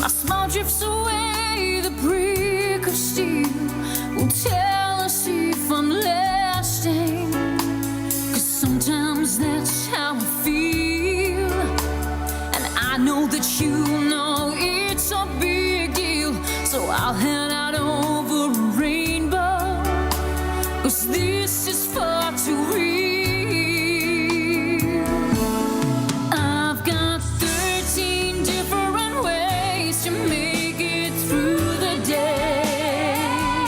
My smile drifts away, the brick of steel will tell us if I'm lasting. 'Cause sometimes that's how I feel, and I know that you know it's a big deal. So I'll head out over a rainbow, 'cause this is far too real. I've got 13 different ways to make it through the day,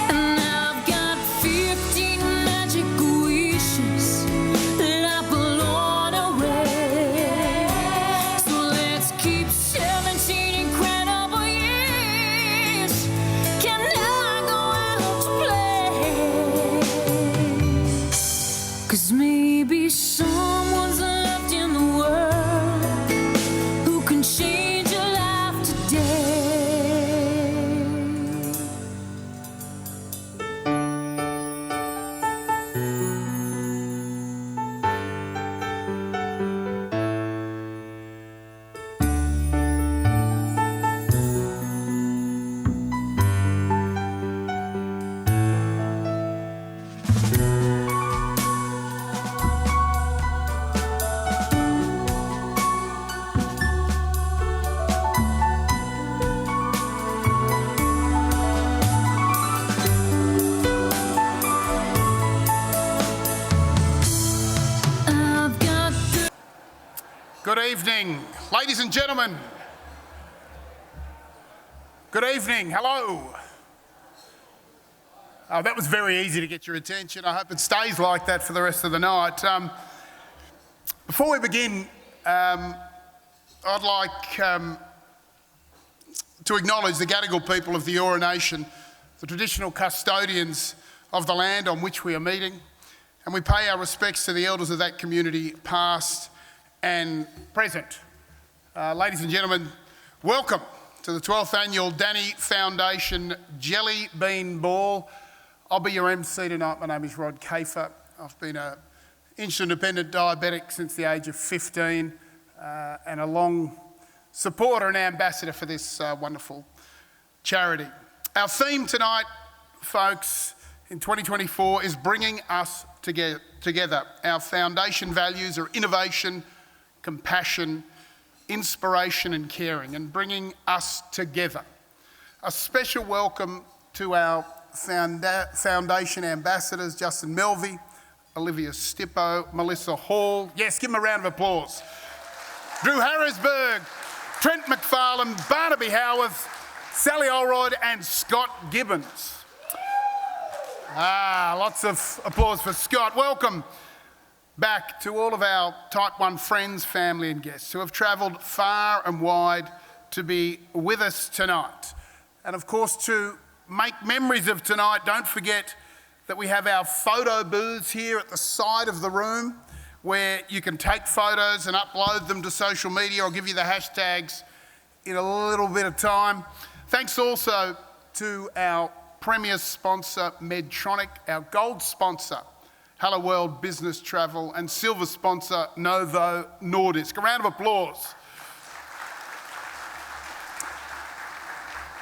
and I've got 15 magic wishes that I put on away. So let's keep 17 incredible years. Can I go out to play? 'Cause maybe someone's left in the world who can change your life today. I've got Good evening, ladies and gentlemen. Good evening, hello. Oh, that was very easy to get your attention. I hope it stays like that for the rest of the night. Before we begin, I'd like to acknowledge the Gadigal people of the Eora Nation, the traditional custodians of the land on which we are meeting, and we pay our respects to the elders of that community, past and present. Ladies and gentlemen, welcome to the 12th Annual Danny Foundation Jelly Bean Ball. I'll be your MC tonight. My name is Rod Kafer. I've been an insulin-dependent diabetic since the age of 15 and a long supporter and ambassador for this wonderful charity. Our theme tonight, folks, in 2024 is bringing us together. Our foundation values are innovation, compassion, inspiration and caring, and bringing us together. A special welcome to our foundation ambassadors, Justin Melvey, Olivia Stippo, Melissa Hall. Yes, give them a round of applause. Drew Harrisburg, Trent McFarlane, Barnaby Howarth, Sally Olrod and Scott Gibbons. Lots of applause for Scott. Welcome back to all of our Type 1 friends, family and guests who have travelled far and wide to be with us tonight. And of course, to make memories of tonight, don't forget that we have our photo booths here at the side of the room where you can take photos and upload them to social media. I'll give you the hashtags in a little bit of time. Thanks also to our premier sponsor, Medtronic, our gold sponsor, Hello World Business Travel, and silver sponsor, Novo Nordisk. A round of applause.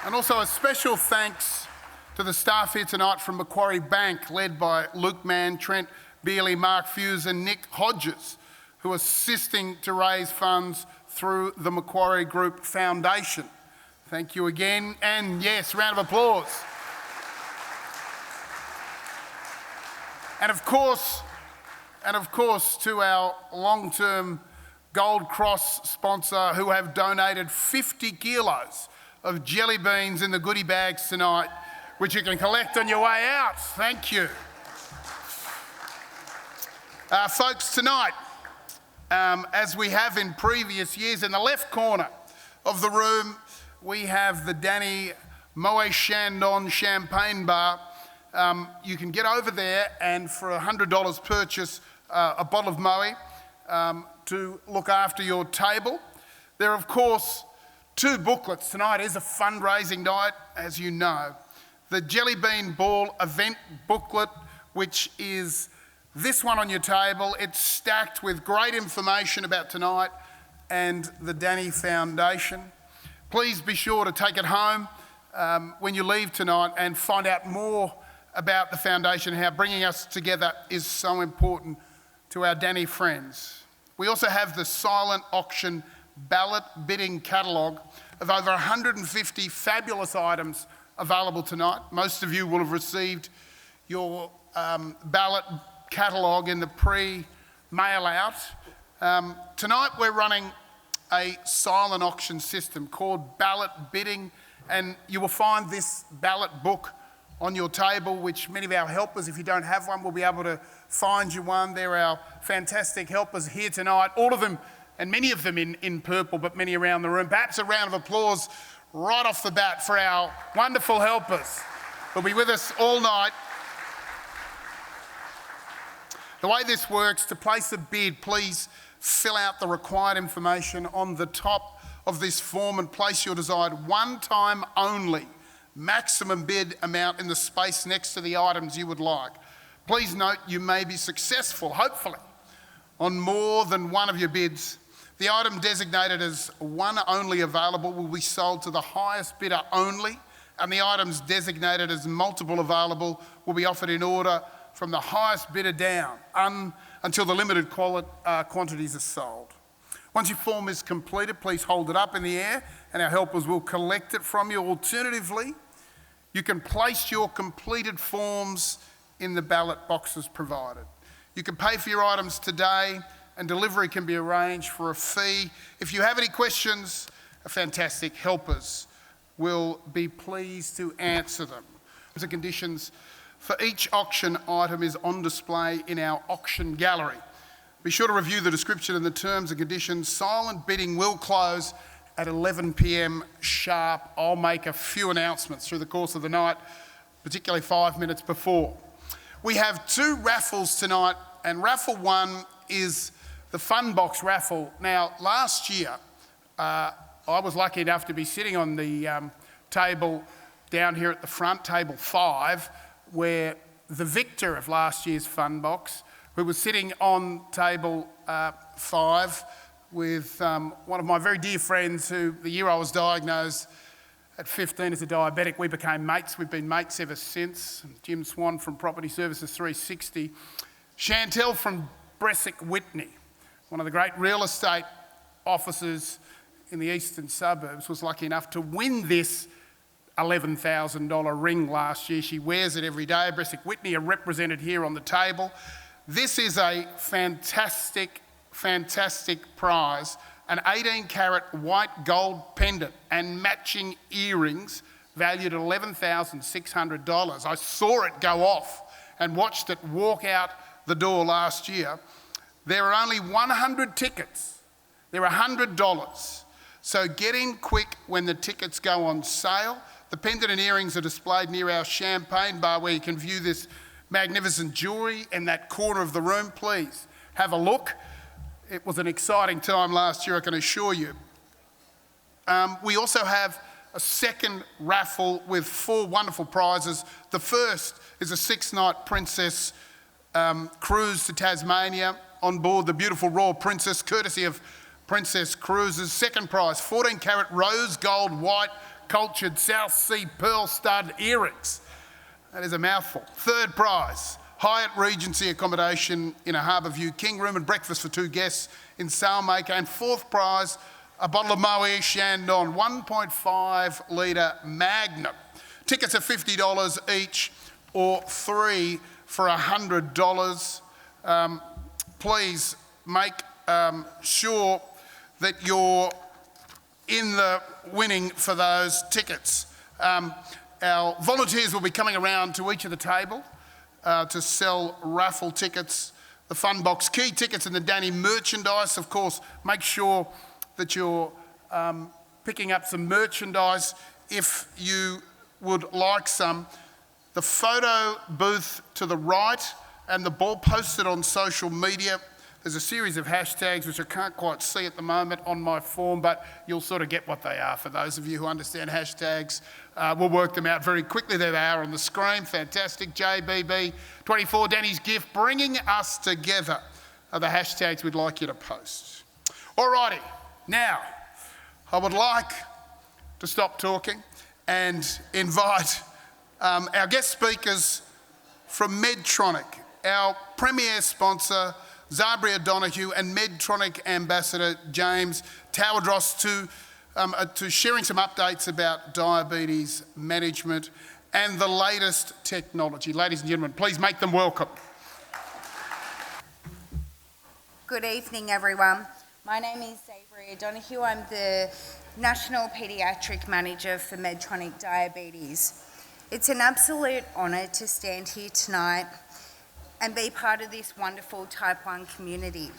And also a special thanks to the staff here tonight from Macquarie Bank, led by Luke Mann, Trent Bealey, Mark Fuse and Nick Hodges, who are assisting to raise funds through the Macquarie Group Foundation. Thank you again, and yes, round of applause. And of course, to our long-term Gold Cross sponsor who have donated 50 kilos of jelly beans in the goodie bags tonight, which you can collect on your way out. Thank you. Folks, tonight, as we have in previous years, in the left corner of the room, we have the Danny Moet Chandon Champagne Bar. You can get over there and for $100 purchase a bottle of Moe to look after your table. There are, of course, two booklets. Tonight is a fundraising night, as you know. The Jelly Bean Ball event booklet, which is this one on your table. It's stacked with great information about tonight and the Danny Foundation. Please be sure to take it home when you leave tonight and find out more about the foundation and how bringing us together is so important to our Danny friends. We also have the silent auction ballot bidding catalogue of over 150 fabulous items available tonight. Most of you will have received your ballot catalogue in the pre-mail out. Tonight we're running a silent auction system called ballot bidding, and you will find this ballot book on your table, which many of our helpers, if you don't have one, will be able to find you one. They're our fantastic helpers here tonight, all of them, and many of them in purple, but many around the room. Perhaps a round of applause right off the bat for our wonderful helpers who'll be with us all night. The way this works, to place a bid, please fill out the required information on the top of this form and place your desired one time only maximum bid amount in the space next to the items you would like. Please note you may be successful, hopefully, on more than one of your bids. The item designated as one only available will be sold to the highest bidder only, and the items designated as multiple available will be offered in order from the highest bidder down until the limited quantities are sold. Once your form is completed, please hold it up in the air and our helpers will collect it from you. Alternatively, you can place your completed forms in the ballot boxes provided. You can pay for your items today and delivery can be arranged for a fee. If you have any questions, our fantastic helpers will be pleased to answer them. The conditions for each auction item is on display in our auction gallery. Be sure to review the description and the terms and conditions. Silent bidding will close at 11 p.m. sharp. I'll make a few announcements through the course of the night, particularly 5 minutes before. We have two raffles tonight, and raffle one is the Fun Box raffle. Now, last year, I was lucky enough to be sitting on the table down here at the front, table 5, where the victor of last year's Fun Box, who was sitting on table 5 with one of my very dear friends who, the year I was diagnosed at 15 as a diabetic, we became mates. We've been mates ever since. Jim Swan from Property Services 360. Chantel from Bresic Whitney, one of the great real estate officers in the eastern suburbs, was lucky enough to win this $11,000 ring last year. She wears it every day. Bresic Whitney are represented here on the table. This is a fantastic prize, an 18-carat white gold pendant and matching earrings valued at $11,600. I saw it go off and watched it walk out the door last year. There are only 100 tickets. They're $100. So get in quick when the tickets go on sale. The pendant and earrings are displayed near our champagne bar where you can view this magnificent jewellery in that corner of the room. Please have a look. It was an exciting time last year, I can assure you. We also have a second raffle with 4 wonderful prizes. The first is a 6-night Princess cruise to Tasmania on board the beautiful Royal Princess, courtesy of Princess Cruises. Second prize, 14-carat rose gold white cultured South Sea pearl stud earrings. That is a mouthful. Third prize, Hyatt Regency accommodation in a harbour view, king room and breakfast for 2 guests in Salmaker. And fourth prize, a bottle of Moet Chandon, 1.5 litre Magnum. Tickets are $50 each or 3 for $100. Please make sure that you're in the winning for those tickets. Our volunteers will be coming around to each of the table to sell raffle tickets, the Fun Box key tickets and the Danny merchandise. Of course, make sure that you're picking up some merchandise if you would like some. The photo booth to the right and the ball posted on social media. There's a series of hashtags which I can't quite see at the moment on my form, but you'll sort of get what they are for those of you who understand hashtags. We'll work them out very quickly. There they are on the screen. Fantastic. JBB24, Danny's gift, bringing us together are the hashtags we'd like you to post. Alrighty, now I would like to stop talking and invite our guest speakers from Medtronic, our premier sponsor, Zabria Donoghue, and Medtronic Ambassador James Towerdross to sharing some updates about diabetes management and the latest technology. Ladies and gentlemen, please make them welcome. Good evening, everyone. My name is Zabria Donoghue. I'm the National Paediatric Manager for Medtronic Diabetes. It's an absolute honour to stand here tonight and be part of this wonderful Type 1 community.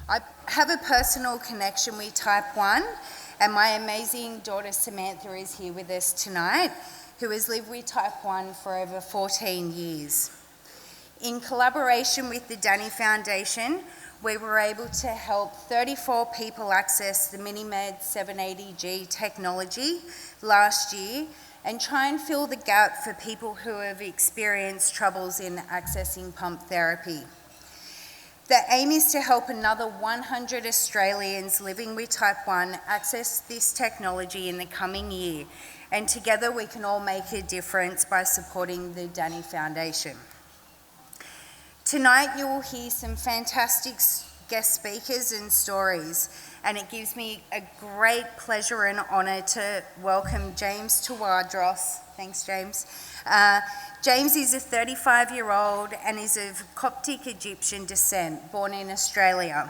I have a personal connection with Type 1, and my amazing daughter Samantha is here with us tonight, who has lived with Type 1 for over 14 years. In collaboration with the Danny Foundation, we were able to help 34 people access the MiniMed 780G technology last year and try and fill the gap for people who have experienced troubles in accessing pump therapy. The aim is to help another 100 Australians living with Type 1 access this technology in the coming year, and together we can all make a difference by supporting the Danny Foundation. Tonight you will hear some fantastic guest speakers and stories, and it gives me a great pleasure and honour to welcome James Towerdross. Thanks, James. James is a 35-year-old and is of Coptic Egyptian descent, born in Australia.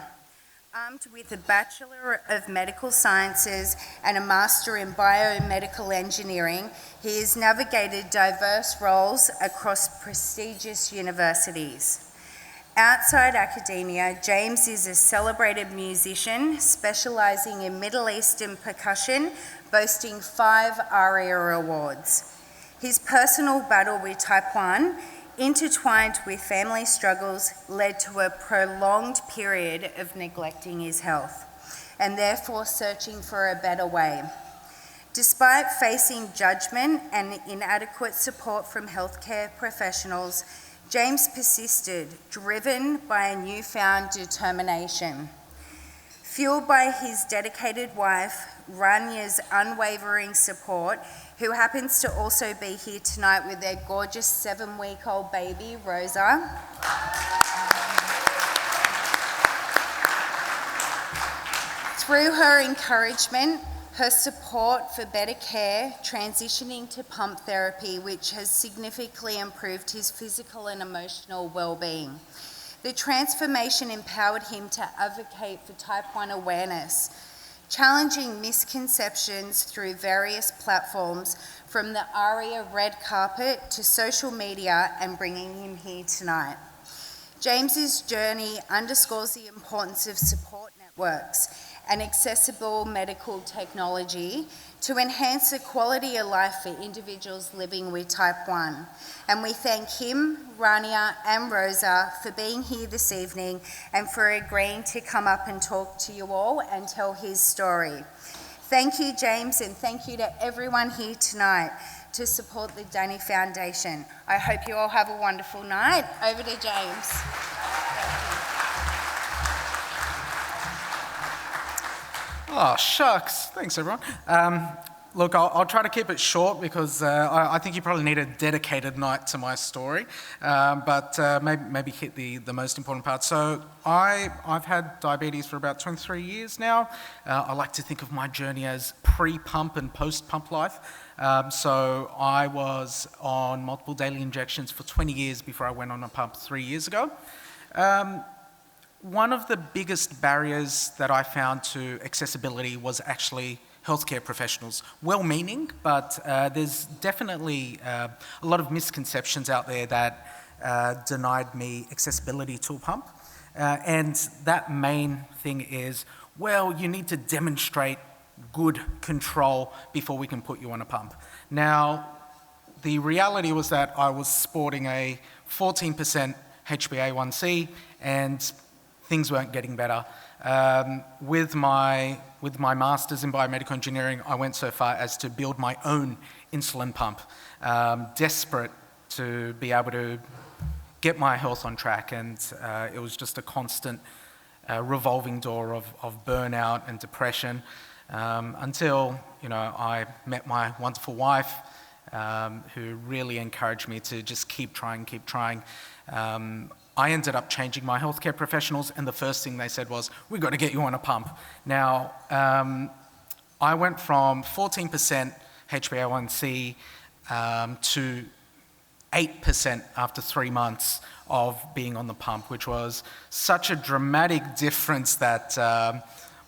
Armed with a Bachelor of Medical Sciences and a Master in Biomedical Engineering, he has navigated diverse roles across prestigious universities. Outside academia, James is a celebrated musician specialising in Middle Eastern percussion, boasting 5 ARIA awards. His personal battle with Type 1, intertwined with family struggles, led to a prolonged period of neglecting his health and therefore searching for a better way. Despite facing judgment and inadequate support from healthcare professionals, James persisted, driven by a newfound determination. Fueled by his dedicated wife, Ranya's unwavering support, who happens to also be here tonight with their gorgeous 7-week-old baby, Rosa. Through her encouragement, her support for better care, transitioning to pump therapy, which has significantly improved his physical and emotional well-being. The transformation empowered him to advocate for Type 1 awareness, challenging misconceptions through various platforms, from the ARIA red carpet to social media, and bringing him here tonight. James's journey underscores the importance of support networks and accessible medical technology to enhance the quality of life for individuals living with Type 1. And we thank him, Rania and Rosa for being here this evening and for agreeing to come up and talk to you all and tell his story. Thank you, James, and thank you to everyone here tonight to support the Danny Foundation. I hope you all have a wonderful night. Over to James. Oh, shucks. Thanks, everyone. Look, I'll try to keep it short because I think you probably need a dedicated night to my story, but maybe hit the most important part. So I've had diabetes for about 23 years now. I like to think of my journey as pre-pump and post-pump life. So I was on multiple daily injections for 20 years before I went on a pump 3 years ago. One of the biggest barriers that I found to accessibility was actually healthcare professionals. Well-meaning, but there's definitely a lot of misconceptions out there that denied me accessibility to a pump. And that main thing is, well, you need to demonstrate good control before we can put you on a pump. Now, the reality was that I was sporting a 14% HbA1c and things weren't getting better. With my master's in biomedical engineering, I went so far as to build my own insulin pump, desperate to be able to get my health on track, and it was just a constant revolving door of burnout and depression. until, I met my wonderful wife, who really encouraged me to just keep trying. I ended up changing my healthcare professionals, and the first thing they said was, "We've got to get you on a pump." Now, I went from 14% HbA1c to 8% after 3 months of being on the pump, which was such a dramatic difference that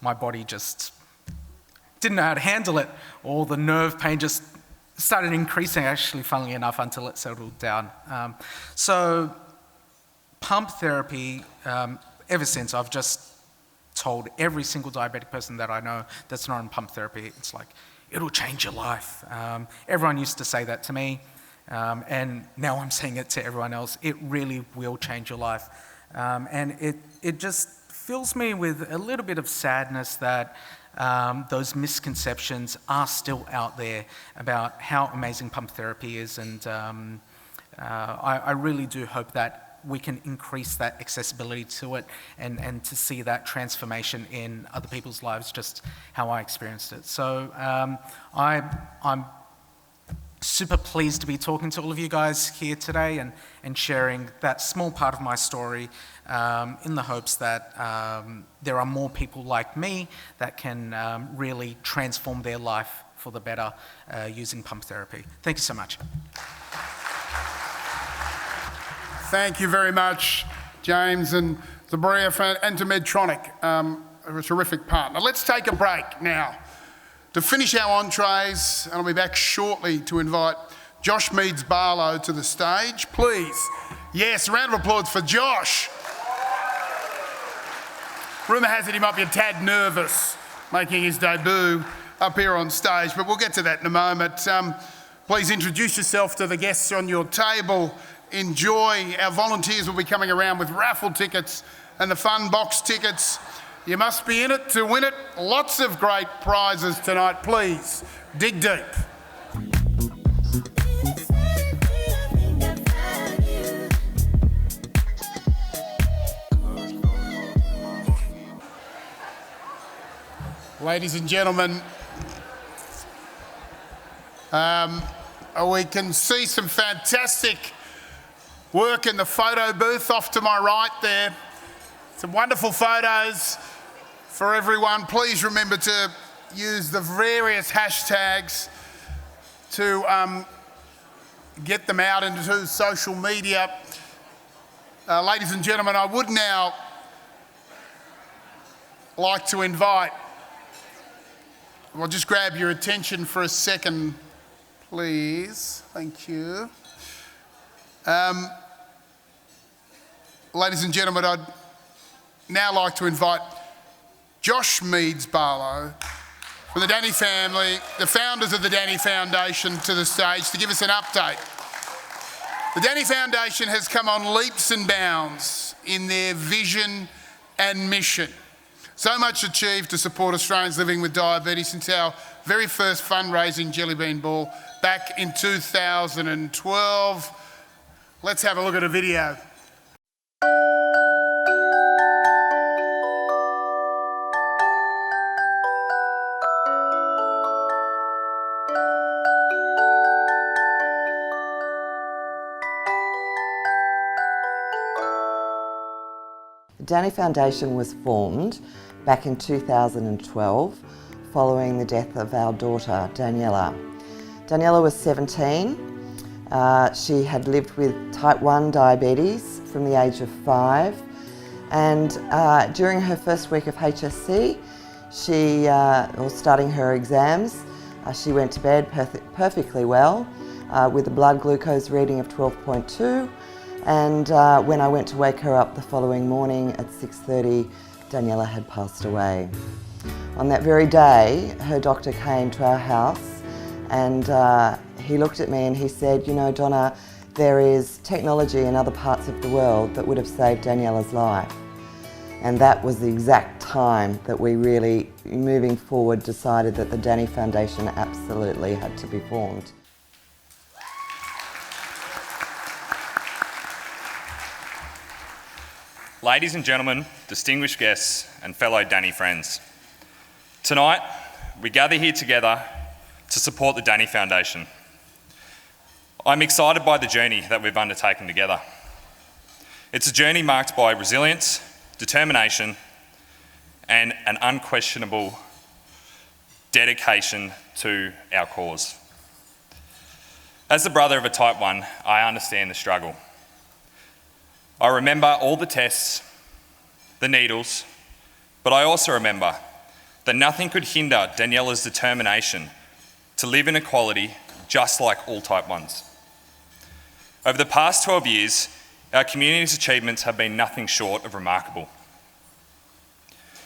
my body just didn't know how to handle it. All the nerve pain just started increasing, actually, funnily enough, until it settled down. So pump therapy, ever since, I've just told every single diabetic person that I know that's not on pump therapy, it's like, it'll change your life. Everyone used to say that to me, and now I'm saying it to everyone else. It really will change your life. And it just fills me with a little bit of sadness that those misconceptions are still out there about how amazing pump therapy is, and I really do hope that we can increase that accessibility to it and to see that transformation in other people's lives, just how I experienced it. So I'm super pleased to be talking to all of you guys here today and sharing that small part of my story, in the hopes that there are more people like me that can really transform their life for the better using pump therapy. Thank you so much. Thank you very much, James and Zabria, and to Medtronic, a terrific partner. Let's take a break now to finish our entrees, and I'll be back shortly to invite Josh Meads-Barlow to the stage. Please, yes, a round of applause for Josh. Rumour has it he might be a tad nervous making his debut up here on stage, but we'll get to that in a moment. Please introduce yourself to the guests on your table. Enjoy. Our volunteers will be coming around with raffle tickets and the fun box tickets. You must be in it to win it. Lots of great prizes tonight. Please dig deep. Ladies and gentlemen, we can see some fantastic work in the photo booth off to my right there. Some wonderful photos for everyone. Please remember to use the various hashtags to get them out into social media. Ladies and gentlemen, I would now like to invite, I'll just grab your attention for a second, please. Thank you. Ladies and gentlemen, I'd now like to invite Josh Meads-Barlow from the Danny family, the founders of the Danny Foundation, to the stage to give us an update. The Danny Foundation has come on leaps and bounds in their vision and mission. So much achieved to support Australians living with diabetes since our very first fundraising Jelly Bean Ball back in 2012. Let's have a look at a video. The Danny Foundation was formed back in 2012 following the death of our daughter Daniela. Daniela was 17. She had lived with type 1 diabetes from the age of 5, and during her first week of HSC, or starting her exams, she went to bed perfectly well with a blood glucose reading of 12.2, and when I went to wake her up the following morning at 6:30, Daniela had passed away. On that very day, her doctor came to our house, and he looked at me and he said, "You know, Donna, there is technology in other parts of the world that would have saved Daniela's life." And that was the exact time that we really, moving forward, decided that the Danny Foundation absolutely had to be formed. Ladies and gentlemen, distinguished guests and fellow Danny friends. Tonight, we gather here together to support the Danny Foundation. I'm excited by the journey that we've undertaken together. It's a journey marked by resilience, determination, and an unquestionable dedication to our cause. As the brother of a Type 1, I understand the struggle. I remember all the tests, the needles, but I also remember that nothing could hinder Daniela's determination to live in equality just like all Type 1s. Over the past 12 years, our community's achievements have been nothing short of remarkable.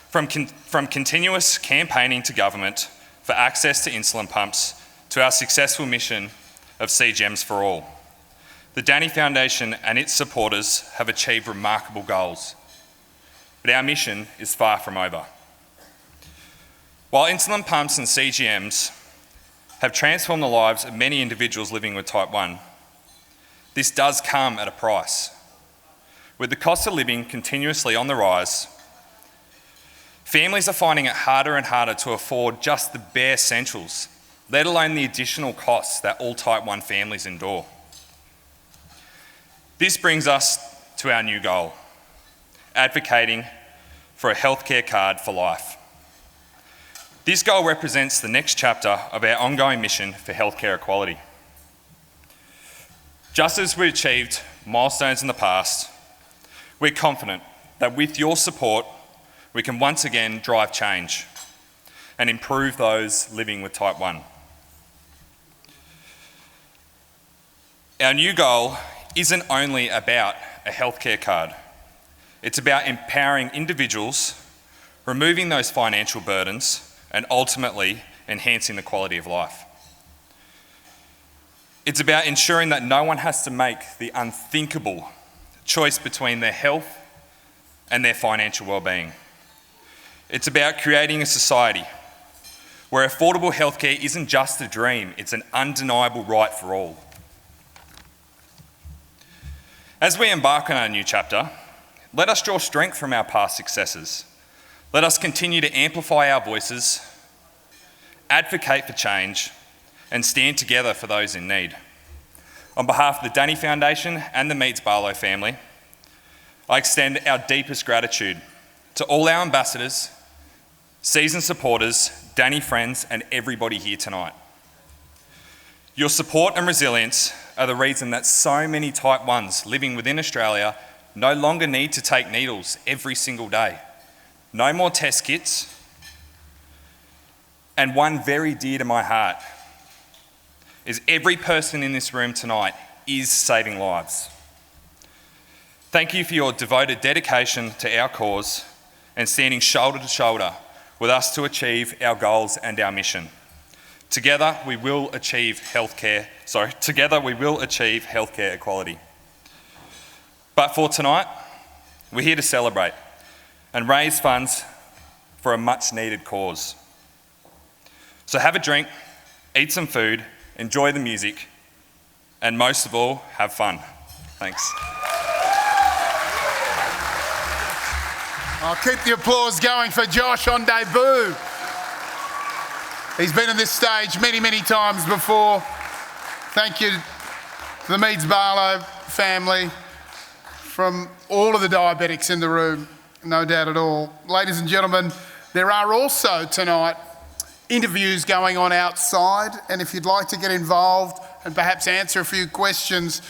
From continuous campaigning to government for access to insulin pumps to our successful mission of CGMs for all, the Danny Foundation and its supporters have achieved remarkable goals. But our mission is far from over. While insulin pumps and CGMs have transformed the lives of many individuals living with Type 1, this does come at a price. With the cost of living continuously on the rise, families are finding it harder and harder to afford just the bare essentials, let alone the additional costs that all Type 1 families endure. This brings us to our new goal, advocating for a healthcare card for life. This goal represents the next chapter of our ongoing mission for healthcare equality. Just as we achieved milestones in the past, we're confident that with your support, we can once again drive change and improve those living with Type 1. Our new goal isn't only about a healthcare card. It's about empowering individuals, removing those financial burdens, and ultimately enhancing the quality of life. It's about ensuring that no one has to make the unthinkable choice between their health and their financial well-being. It's about creating a society where affordable healthcare isn't just a dream, it's an undeniable right for all. As we embark on our new chapter, let us draw strength from our past successes. Let us continue to amplify our voices, advocate for change, and stand together for those in need. On behalf of the Danny Foundation and the Meads Barlow family, I extend our deepest gratitude to all our ambassadors, season supporters, Danny friends, and everybody here tonight. Your support and resilience are the reason that so many Type 1s living within Australia no longer need to take needles every single day. No more test kits. And one very dear to my heart is every person in this room tonight is saving lives. Thank you for your devoted dedication to our cause and standing shoulder to shoulder with us to achieve our goals and our mission. Together we will achieve healthcare equality. But for tonight, we're here to celebrate and raise funds for a much needed cause. So have a drink, eat some food, enjoy the music, and most of all, have fun. Thanks. I'll keep the applause going for Josh on debut. He's been on this stage many, many times before. Thank you to the Meads Barlow family, from all of the diabetics in the room, no doubt at all. Ladies and gentlemen, there are also tonight interviews going on outside, and if you'd like to get involved and perhaps answer a few questions,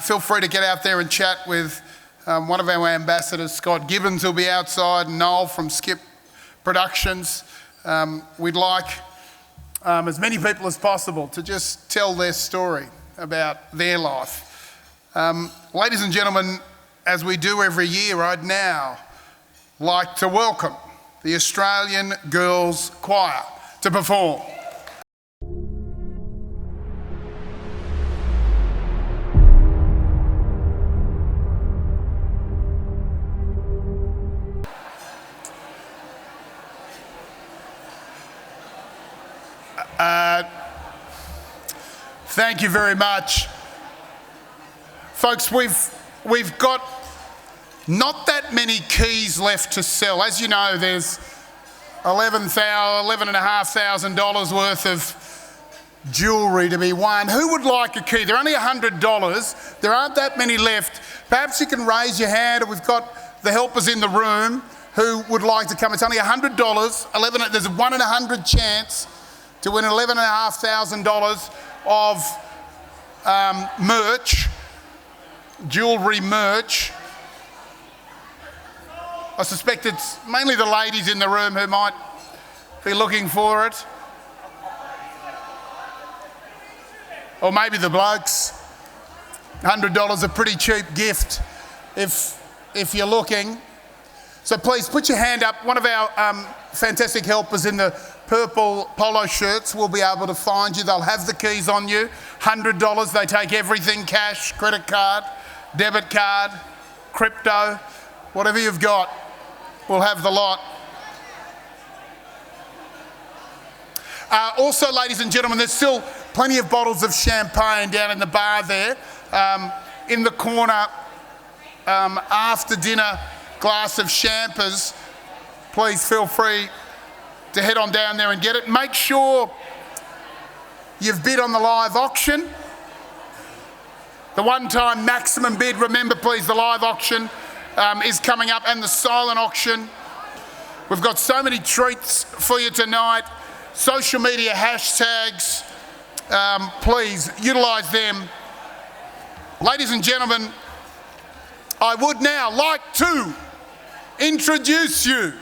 feel free to get out there and chat with one of our ambassadors, Scott Gibbons, who'll be outside, and Noel from Skip Productions. We'd like as many people as possible to just tell their story about their life. Ladies and gentlemen, as we do every year, I'd now like to welcome the Australian Girls Choir to perform. Thank you very much. Folks, we've got not that many keys left to sell. As you know, there's $11,500 worth of jewellery to be won. Who would like a key? They're only $100. There aren't that many left. Perhaps you can raise your hand, or we've got the helpers in the room who would like to come. It's only $100. There's a 1 in 100 chance to win $11,500 of merch, jewellery merch. I suspect it's mainly the ladies in the room who might be looking for it. Or maybe the blokes. $100 a pretty cheap gift if you're looking. So please put your hand up. One of our fantastic helpers in the purple polo shirts will be able to find you. They'll have the keys on you. $100, they take everything, cash, credit card, debit card, crypto, whatever you've got, we'll have the lot. Also, ladies and gentlemen, there's still plenty of bottles of champagne down in the bar there. In the corner, after dinner, glass of champers. Please feel free to head on down there and get it. Make sure you've bid on the live auction. The one-time maximum bid, remember please, the live auction is coming up, and the silent auction. We've got so many treats for you tonight. Social media hashtags, please utilise them. Ladies and gentlemen, I would now like to introduce you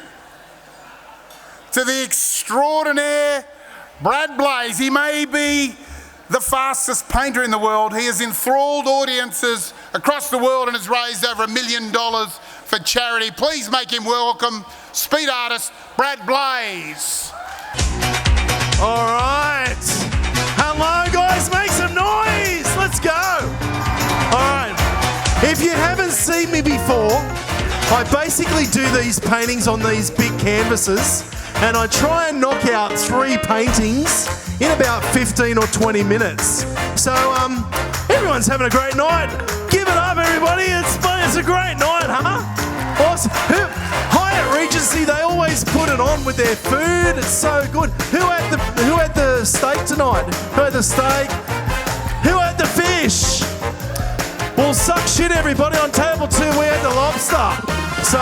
to the extraordinaire Brad Blaze. He may be the fastest painter in the world. He has enthralled audiences across the world and has raised over $1 million for charity. Please make him welcome speed artist Brad Blaze. All right. Hello, guys. Make some noise. Let's go. All right. If you haven't seen me before, I basically do these paintings on these big canvases, and I try and knock out 3 paintings in about 15 or 20 minutes. So, everyone's having a great night. Give it up, everybody. It's a great night, huh? Awesome. Hyatt Regency, they always put it on with their food. It's so good. Who had the steak tonight? Who had the steak? Who had the fish? Well, suck shit, everybody. On table 2, we had the lobster. So,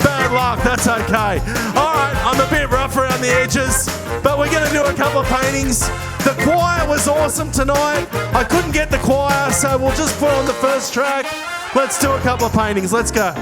bad luck. That's okay. All right, I'm a bit rough around the edges, but we're going to do a couple of paintings. The choir was awesome tonight. I couldn't get the choir, so we'll just put on the first track. Let's do a couple of paintings. Let's go.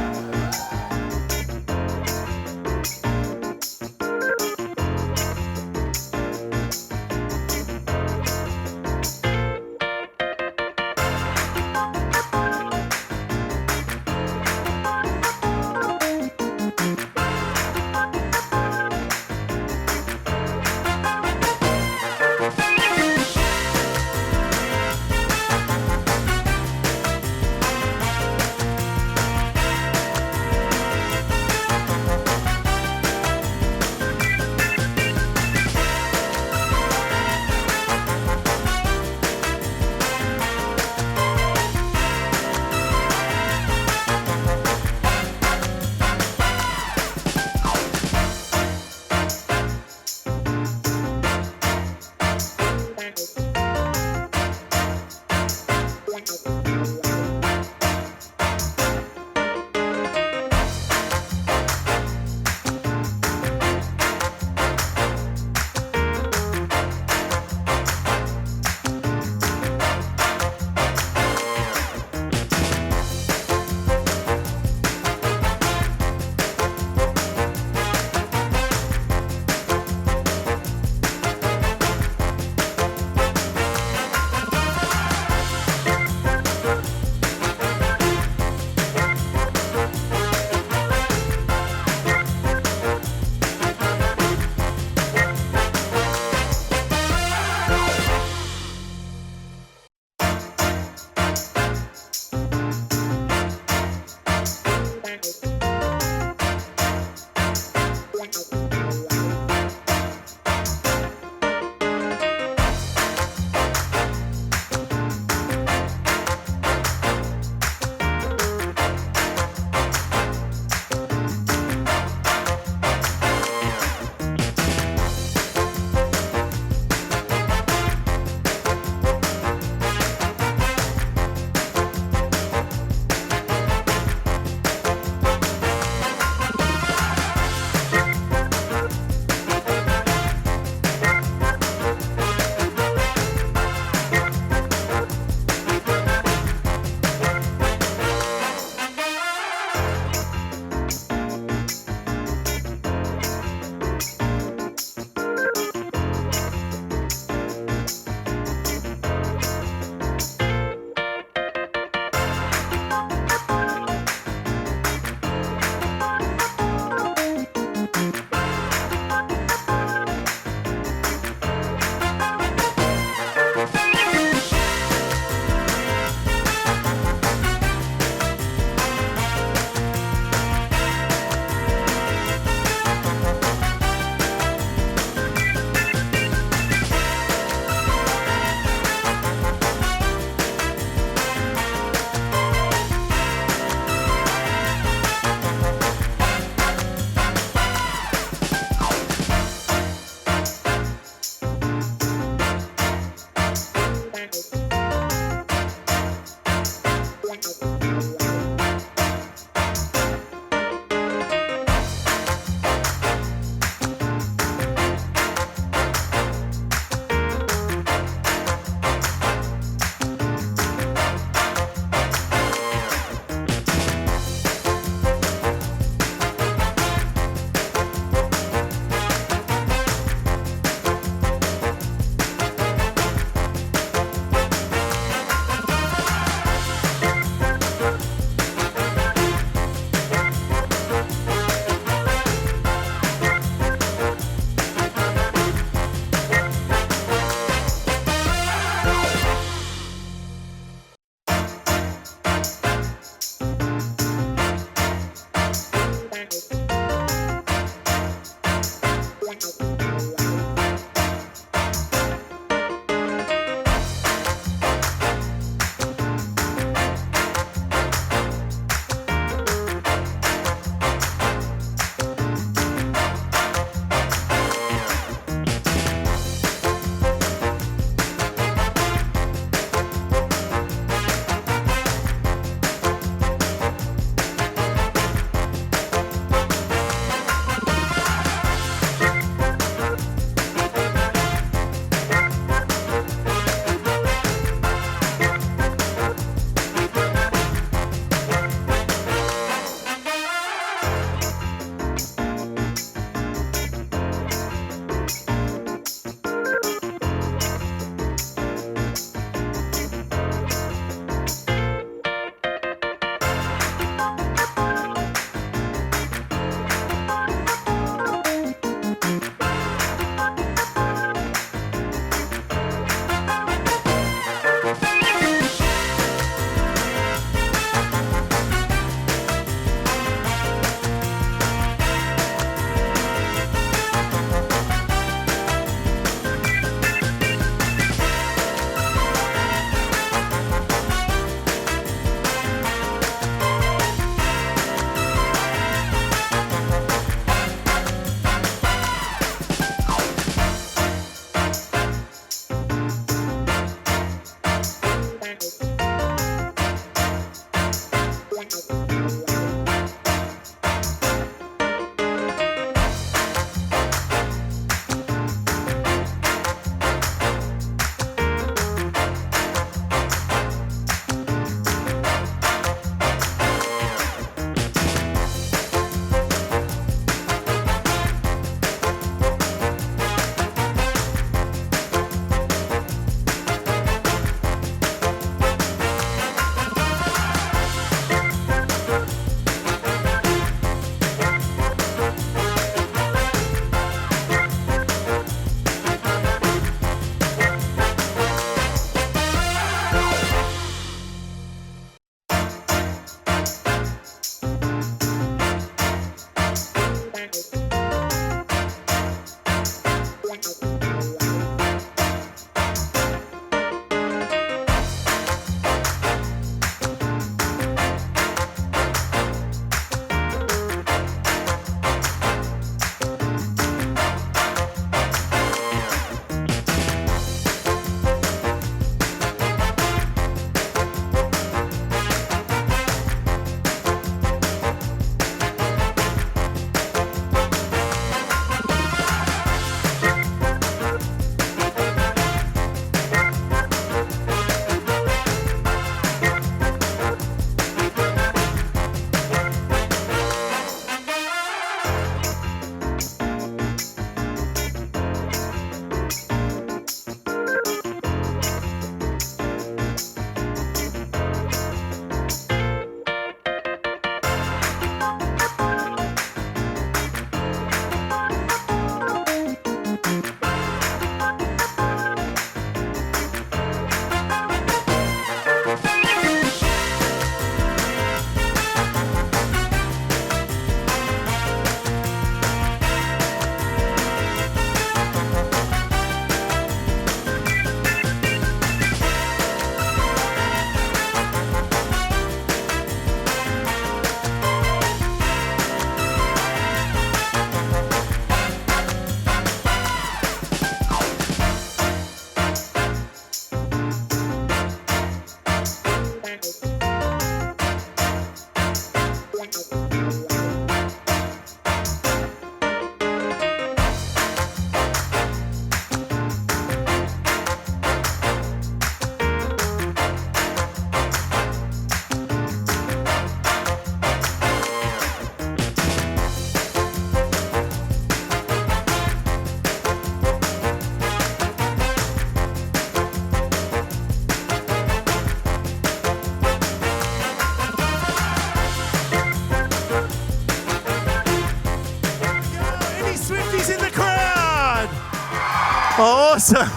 Awesome.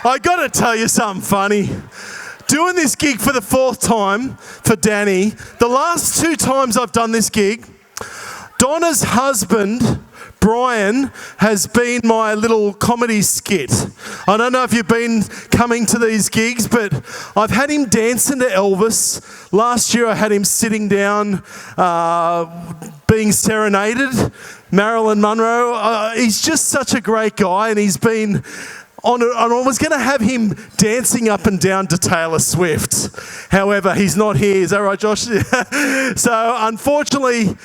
I got to tell you something funny. Doing this gig for the 4th time for Danny, the last 2 times I've done this gig, Donna's husband Brian has been my little comedy skit. I don't know if you've been coming to these gigs, but I've had him dancing to Elvis. Last year I had him sitting down being serenaded. Marilyn Monroe. He's just such a great guy, and he's been on it. I was going to have him dancing up and down to Taylor Swift. However, he's not here. Is that right, Josh? So unfortunately,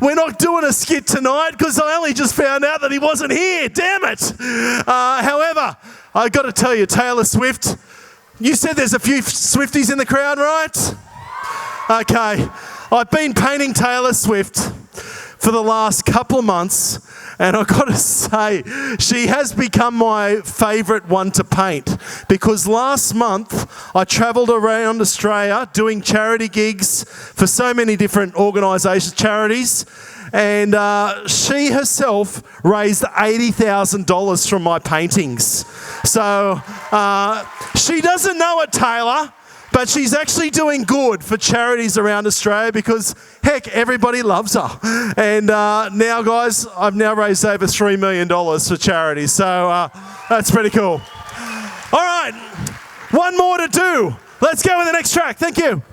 we're not doing a skit tonight because I only just found out that he wasn't here. Damn it. However, I've got to tell you, Taylor Swift, you said there's a few Swifties in the crowd, right? Okay. I've been painting Taylor Swift for the last couple of months, and I've got to say, she has become my favourite one to paint, because last month I travelled around Australia doing charity gigs for so many different organisations, charities, and she herself raised $80,000 from my paintings. So she doesn't know it, Taylor, but she's actually doing good for charities around Australia because, heck, everybody loves her. And now, guys, I've now raised over $3 million for charities. So that's pretty cool. All right, one more to do. Let's go with the next track. Thank you.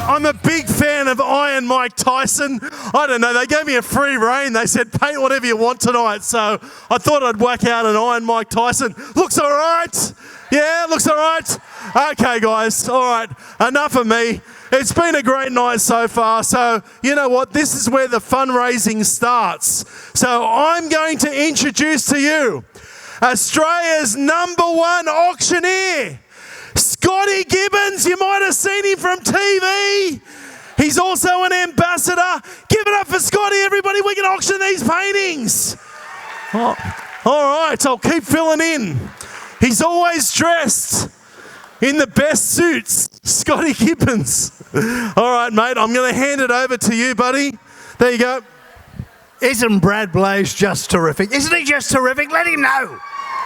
I'm a big fan of Iron Mike Tyson. I don't know, they gave me a free rein. They said, paint whatever you want tonight. So I thought I'd whack out an Iron Mike Tyson. Looks all right. Yeah, looks all right. Okay, guys, all right, enough of me. It's been a great night so far. So you know what? This is where the fundraising starts. So I'm going to introduce to you Australia's #1 auctioneer, Scotty Gibbons. You might have seen him from TV. He's also an ambassador. Give it up for Scotty, everybody. We can auction these paintings. Oh, all right, I'll keep filling in. He's always dressed in the best suits, Scotty Gibbons. All right, mate, I'm going to hand it over to you, buddy. There you go. Isn't Brad Blaze just terrific? Isn't he just terrific? Let him know.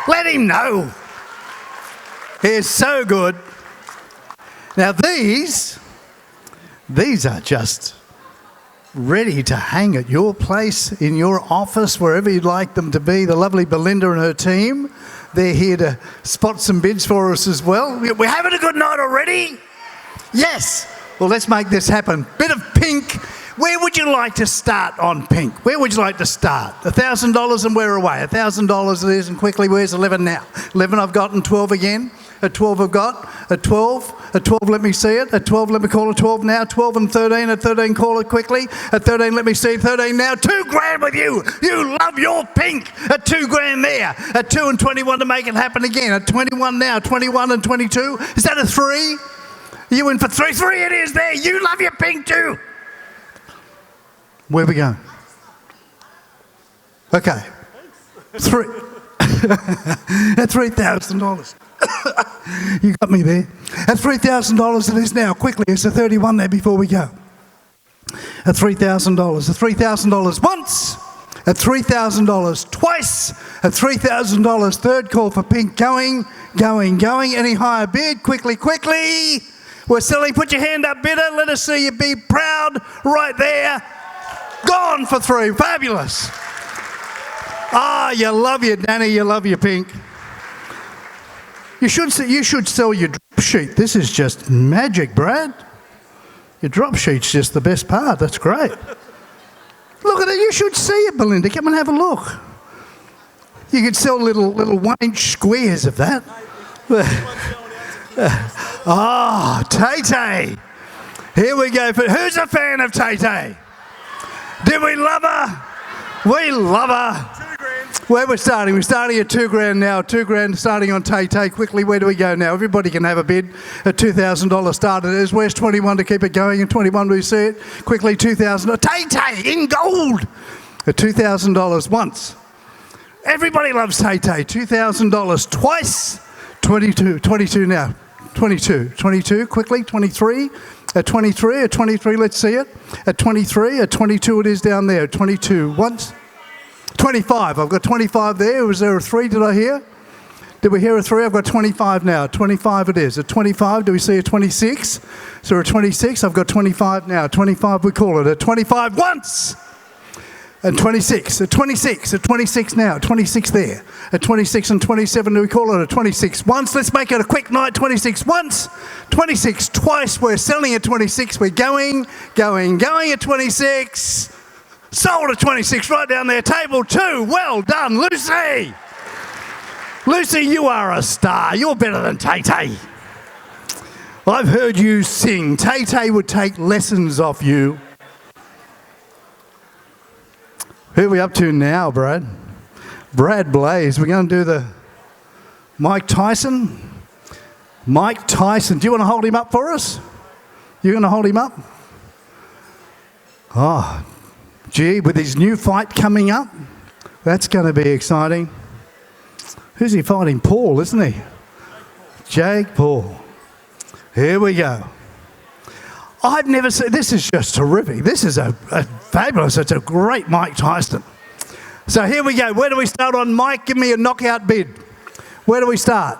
Let him know. He is so good. Now these are just ready to hang at your place, in your office, wherever you'd like them to be. The lovely Belinda and her team, they're here to spot some bids for us as well. We're having a good night already? Yes. Well, let's make this happen. Bit of pink. Where would you like to start on pink? Where would you like to start? $1,000 and we're away. $1,000 it is, and quickly, where's 11 now? 11 I've got, and 12 again. At 12 I've got. At 12, let me see it. At 12, let me call it 12 now. 12 and 13. At 13, call it quickly. At 13, let me see 13 now. $2,000 with you. You love your pink. At $2,000 there. At 2 and 21 to make it happen again. At 21 now. 21 and 22. Is that a 3? You in for 3? 3 it is there. You love your pink too. Where we going? Okay. 3. At $3,000. You got me there. At $3,000 it is now. Quickly, it's a 31 there before we go. At $3,000. At $3,000 once. At $3,000 twice. At $3,000. Third call for pink. Going. Any higher bid? Quickly. We're selling. Put your hand up, bidder. Let us see you be proud. Right there. Gone for 3. Fabulous. Ah, you love your Danny. You love your pink. You should sell your drop sheet. This is just magic, Brad. Your drop sheet's just the best part. That's great. Look at it. You should see it, Belinda. Come and have a look. You could sell little 1-inch squares of that. Tay-Tay. Here we go. Who's a fan of Tay-Tay? Did we love her? We love her. Where we're starting at $2,000 now. $2,000 starting on Tay-Tay. Quickly, where do we go now? Everybody can have a bid. At $2,000 start it is. Where's 21 to keep it going? And 21, do we see it? Quickly, $2,000. Tay-Tay in gold. At $2,000 once. Everybody loves Tay-Tay. $2,000 twice. 22 now. 22, quickly, 23. At 23, let's see it. At 23, at 22 it is down there. 22 once. 25, I've got 25 there. Was there a 3, did I hear? Did we hear a 3? I've got 25 now. 25 it is. At 25, do we see a 26? So at 26, I've got 25 now. 25 we call it. At 25 once. And 26, at 26 now. 26 there. At 26 and 27, do we call it? At 26 once. Let's make it a quick night. 26 once. 26 twice. We're selling at 26. We're going at 26. Sold at 26 right down there. Table 2. Well done, Lucy. Lucy, you are a star. You're better than Tay-Tay. I've heard you sing. Tay-Tay would take lessons off you. Who are we up to now, Brad? Brad Blaze. We're going to do the Mike Tyson. Mike Tyson. Do you want to hold him up for us? You're going to hold him up? Oh, gee, with his new fight coming up, that's going to be exciting. Who's he fighting? Paul, isn't he? Jake Paul. Here we go. I've never seen, this is just terrific. This is a fabulous, it's a great Mike Tyson. So here we go. Where do we start on Mike? Give me a knockout bid. Where do we start?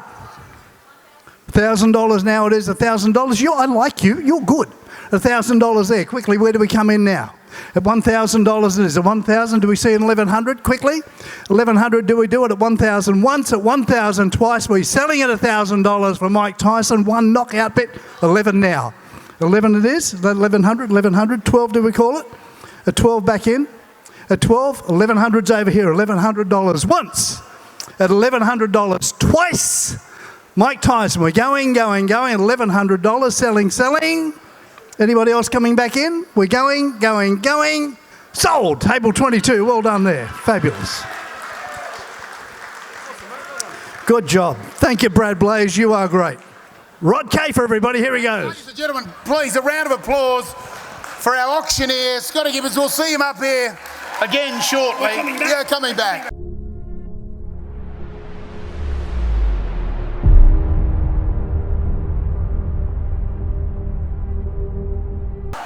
$1,000 now it is. $1,000. I like you. You're good. $1,000 there. Quickly, where do we come in now? At $1,000 it is. At 1,000, do we see an 1,100? Quickly. 1,100, do we do it at 1,000 once? At 1,000 twice. We're selling at $1,000 for Mike Tyson. One knockout bid. 11 now. 11 it is, 1100, 12 do we call it? A 12 back in. A 12, 1100's over here, $1,100 once. At $1,100 twice. Mike Tyson, we're going, $1,100, selling. Anybody else coming back in? We're going. Sold, table 22, well done there, fabulous. Good job. Thank you, Brad Blaze, you are great. Rod K for everybody, here he goes. Ladies and gentlemen, please, a round of applause for our auctioneer, Scotty Gibbons. We'll see him up here again shortly. Yeah, coming back.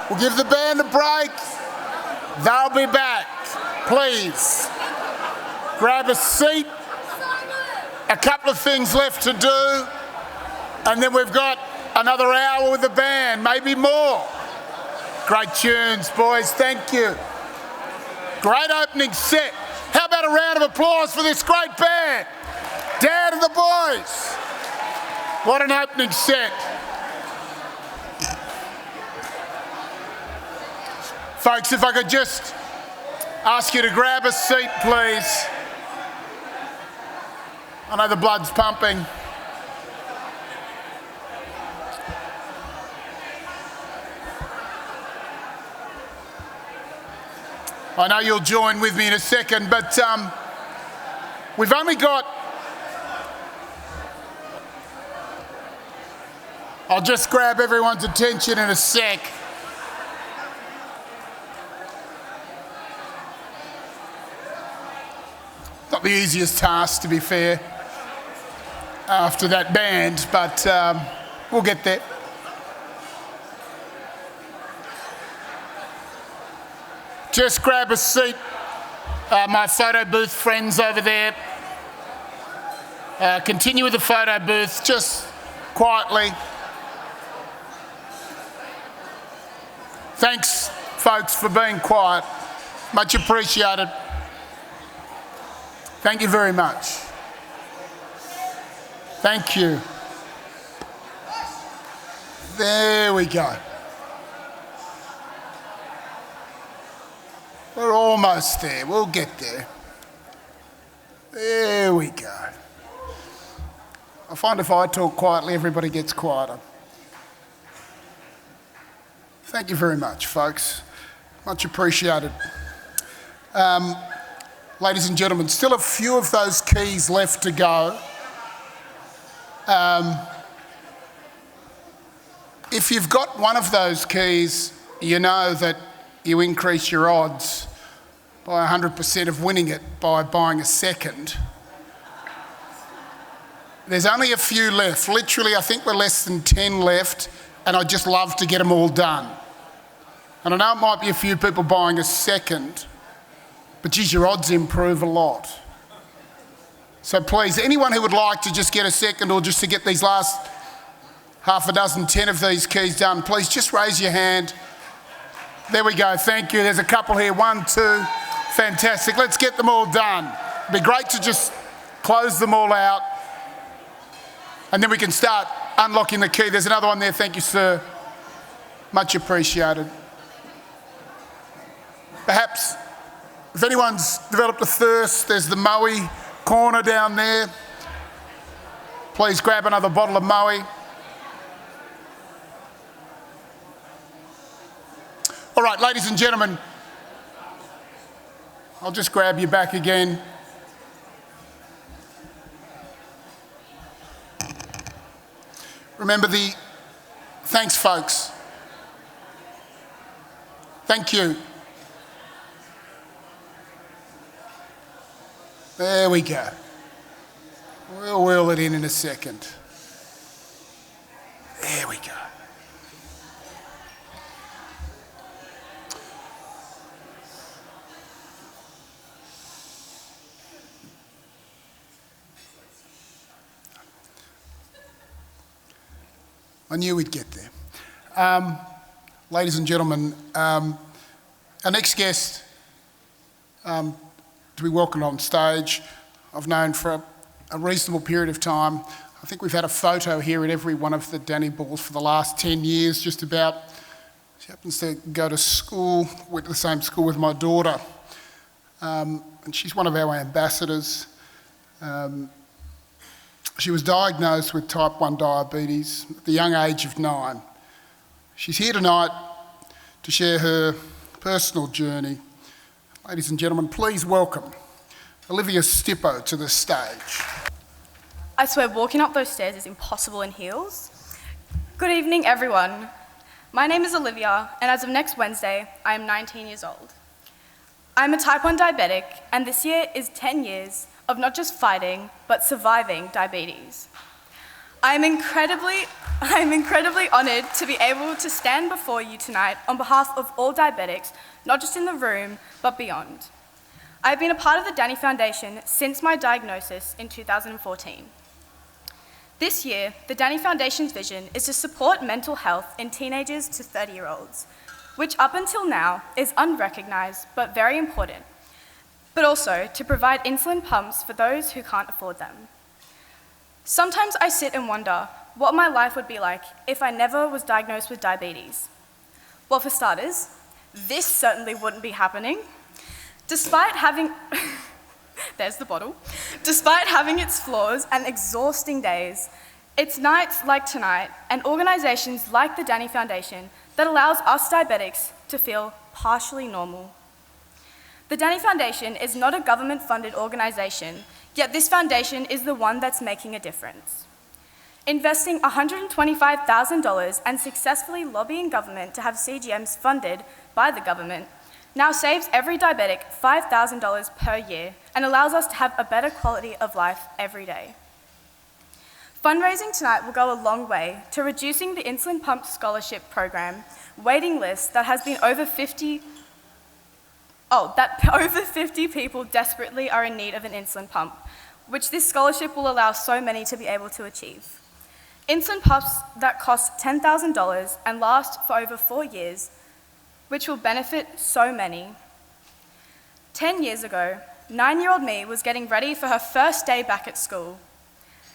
We'll give the band a break. They'll be back. Please grab a seat. A couple of things left to do, and then we've got another hour with the band, maybe more. Great tunes, boys. Thank you. Great opening set. How about a round of applause for this great band? Dad and the boys. What an opening set. Folks, if I could just ask you to grab a seat, please. I know the blood's pumping. I know you'll join with me in a second, but we've only got... I'll just grab everyone's attention in a sec. Not the easiest task, to be fair, after that band, but we'll get there. Just grab a seat, my photo booth friends over there. Continue with the photo booth, just quietly. Thanks, folks, for being quiet. Much appreciated. Thank you very much. Thank you. There we go. We're almost there. We'll get there. There we go. I find if I talk quietly, everybody gets quieter. Thank you very much, folks. Much appreciated. Ladies and gentlemen, still a few of those keys left to go. If you've got one of those keys, you know that you increase your odds by 100% of winning it by buying a second. There's only a few left. Literally, I think we're less than 10 left, and I'd just love to get them all done. And I know it might be a few people buying a second, but geez, your odds improve a lot. So please, anyone who would like to just get a second or just to get these last half a dozen, 10 of these keys done, please just raise your hand. There we go, thank you. There's a couple here, 1, 2, fantastic. Let's get them all done. It'd be great to just close them all out and then we can start unlocking the key. There's another one there, thank you, sir. Much appreciated. Perhaps if anyone's developed a thirst, there's the Moe corner down there. Please grab another bottle of Moe. All right, ladies and gentlemen, I'll just grab you back again. Remember thanks, folks. Thank you. There we go. We'll wheel it in a second. There we go. I knew we'd get there. Ladies and gentlemen, our next guest to be welcomed on stage, I've known for a reasonable period of time. I think we've had a photo here at every one of the Danny Balls for the last 10 years, just about. She happens to go to school, went to the same school with my daughter, and she's one of our ambassadors. She was diagnosed with type 1 diabetes at the young age of 9. She's here tonight to share her personal journey. Ladies and gentlemen, please welcome Olivia Stippo to the stage. I swear walking up those stairs is impossible in heels. Good evening, everyone. My name is Olivia, and as of next Wednesday, I am 19 years old. I'm a type 1 diabetic, and this year is 10 years of not just fighting, but surviving diabetes. I'm incredibly honoured to be able to stand before you tonight on behalf of all diabetics, not just in the room, but beyond. I've been a part of the Danny Foundation since my diagnosis in 2014. This year, the Danny Foundation's vision is to support mental health in teenagers to 30-year-olds, which up until now is unrecognised but very important, but also to provide insulin pumps for those who can't afford them. Sometimes I sit and wonder what my life would be like if I never was diagnosed with diabetes. Well, for starters, this certainly wouldn't be happening. Despite having there's the bottle. Despite having its flaws and exhausting days, it's nights like tonight and organisations like the Danny Foundation that allows us diabetics to feel partially normal. The Danny Foundation is not a government-funded organisation, yet this foundation is the one that's making a difference. Investing $125,000 and successfully lobbying government to have CGMs funded by the government now saves every diabetic $5,000 per year and allows us to have a better quality of life every day. Fundraising tonight will go a long way to reducing the insulin pump scholarship program waiting list that has been over 50 people desperately are in need of an insulin pump, which this scholarship will allow so many to be able to achieve. Insulin pumps that cost $10,000 and last for over 4 years, which will benefit so many. 10 years ago, 9-year-old me was getting ready for her first day back at school.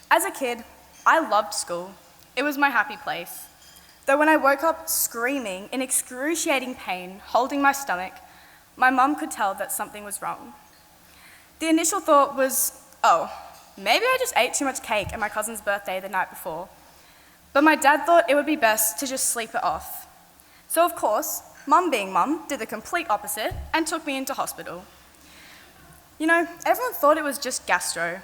As a kid, I loved school. It was my happy place. Though when I woke up screaming in excruciating pain, holding my stomach, my mum could tell that something was wrong. The initial thought was, oh, maybe I just ate too much cake at my cousin's birthday the night before. But my dad thought it would be best to just sleep it off. So of course, Mum being mum, did the complete opposite and took me into hospital. You know, everyone thought it was just gastro,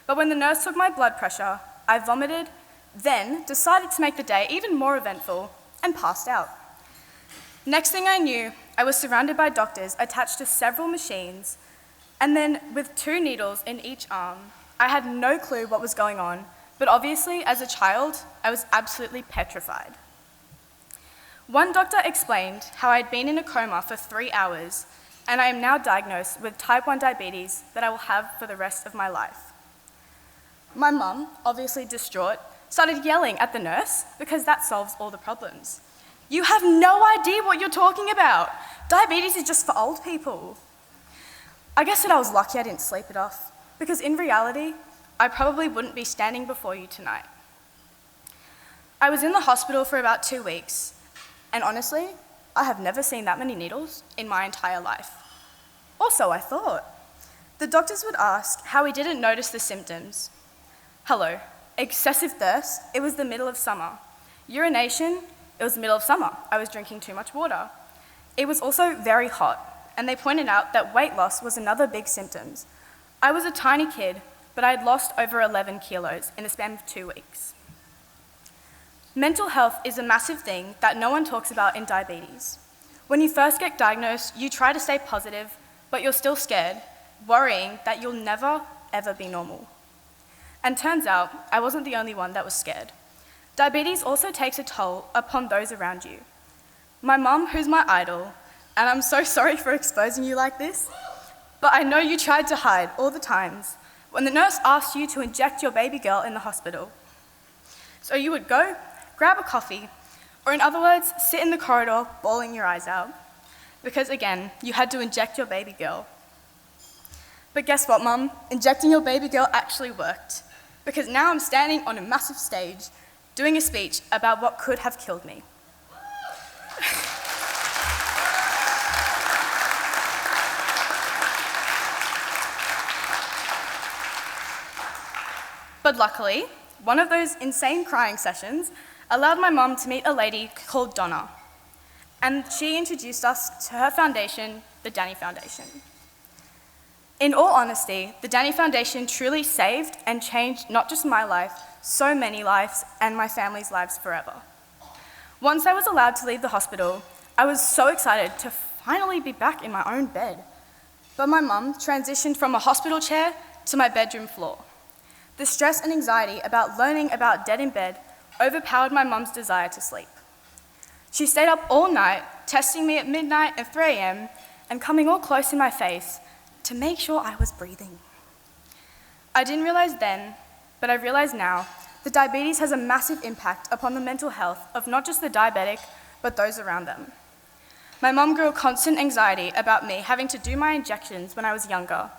but when the nurse took my blood pressure, I vomited, then decided to make the day even more eventful and passed out. Next thing I knew, I was surrounded by doctors attached to several machines, and then with 2 needles in each arm. I had no clue what was going on, but obviously as a child, I was absolutely petrified. One doctor explained how I had been in a coma for 3 hours, and I am now diagnosed with type 1 diabetes that I will have for the rest of my life. My mum, obviously distraught, started yelling at the nurse because that solves all the problems. You have no idea what you're talking about. Diabetes is just for old people. I guess that I was lucky I didn't sleep it off, because in reality, I probably wouldn't be standing before you tonight. I was in the hospital for about 2 weeks, and honestly, I have never seen that many needles in my entire life. Or so I thought. The doctors would ask how we didn't notice the symptoms. Hello, excessive thirst, it was the middle of summer. Urination, it was the middle of summer, I was drinking too much water. It was also very hot, and they pointed out that weight loss was another big symptom. I was a tiny kid, but I had lost over 11 kilos in the span of 2 weeks. Mental health is a massive thing that no one talks about in diabetes. When you first get diagnosed, you try to stay positive, but you're still scared, worrying that you'll never, ever be normal. And turns out, I wasn't the only one that was scared. Diabetes also takes a toll upon those around you. My mum, who's my idol, and I'm so sorry for exposing you like this, but I know you tried to hide all the times when the nurse asked you to inject your baby girl in the hospital. So you would go, grab a coffee, or in other words, sit in the corridor bawling your eyes out. Because again, you had to inject your baby girl. But guess what, Mum? Injecting your baby girl actually worked. because now I'm standing on a massive stage doing a speech about what could have killed me. But luckily, one of those insane crying sessions allowed my mum to meet a lady called Donna, and she introduced us to her foundation, the Danny Foundation. In all honesty, the Danny Foundation truly saved and changed not just my life, so many lives, and my family's lives forever. Once I was allowed to leave the hospital, I was so excited to finally be back in my own bed. But my mum transitioned from a hospital chair to my bedroom floor. The stress and anxiety about learning about dead in bed overpowered my mum's desire to sleep. She stayed up all night, testing me at midnight and 3 a.m., and coming all close in my face to make sure I was breathing. I didn't realize then, but I realize now, that diabetes has a massive impact upon the mental health of not just the diabetic, but those around them. My mum grew a constant anxiety about me having to do my injections when I was younger.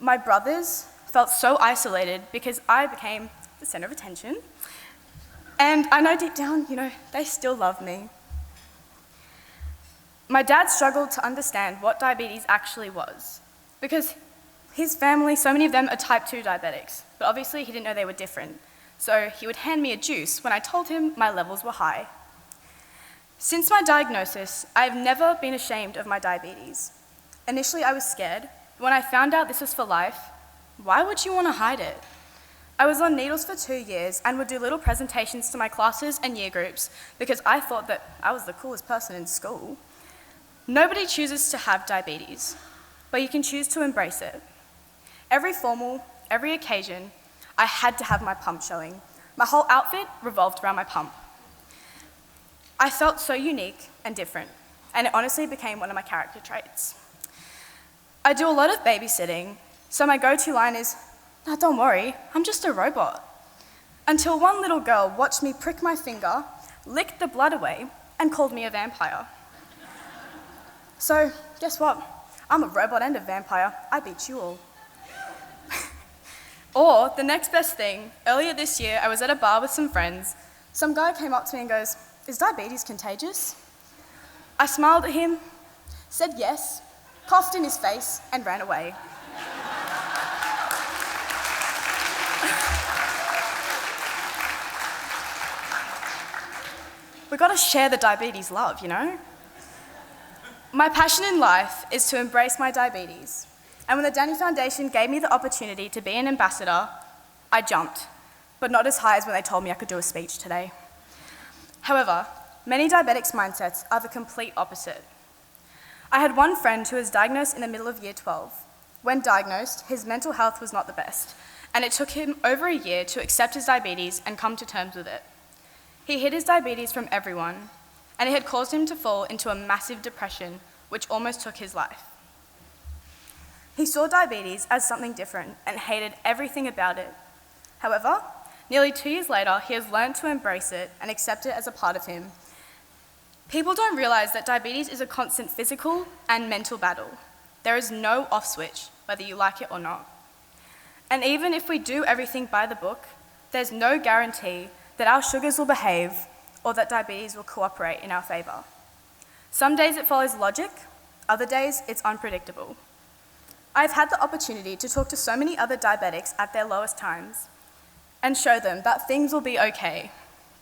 My brothers felt so isolated because I became the center of attention. And I know deep down, they still love me. My dad struggled to understand what diabetes actually was, because his family, so many of them are type 2 diabetics, but obviously he didn't know they were different. So he would hand me a juice when I told him my levels were high. Since my diagnosis, I have never been ashamed of my diabetes. Initially, I was scared, but when I found out this was for life, why would you want to hide it? I was on needles for 2 years and would do little presentations to my classes and year groups because I thought that I was the coolest person in school. Nobody chooses to have diabetes, but you can choose to embrace it. Every formal, every occasion, I had to have my pump showing. My whole outfit revolved around my pump. I felt so unique and different, and it honestly became one of my character traits. I do a lot of babysitting, so my go-to line is, "No, don't worry, I'm just a robot." Until one little girl watched me prick my finger, licked the blood away, and called me a vampire. So, guess what? I'm a robot and a vampire. I beat you all. Or, the next best thing, earlier this year, I was at a bar with some friends. Some guy came up to me and goes, "Is diabetes contagious?" I smiled at him, said yes, coughed in his face, and ran away. We've got to share the diabetes love, My passion in life is to embrace my diabetes. And when the Danny Foundation gave me the opportunity to be an ambassador, I jumped, but not as high as when they told me I could do a speech today. However, many diabetics' mindsets are the complete opposite. I had one friend who was diagnosed in the middle of year 12. When diagnosed, his mental health was not the best, and it took him over a year to accept his diabetes and come to terms with it. He hid his diabetes from everyone, and it had caused him to fall into a massive depression, which almost took his life. He saw diabetes as something different and hated everything about it. However, nearly 2 years later, he has learned to embrace it and accept it as a part of him. People don't realize that diabetes is a constant physical and mental battle. There is no off switch, whether you like it or not. And even if we do everything by the book, there's no guarantee that our sugars will behave or that diabetes will cooperate in our favor. Some days it follows logic, other days it's unpredictable. I've had the opportunity to talk to so many other diabetics at their lowest times and show them that things will be okay.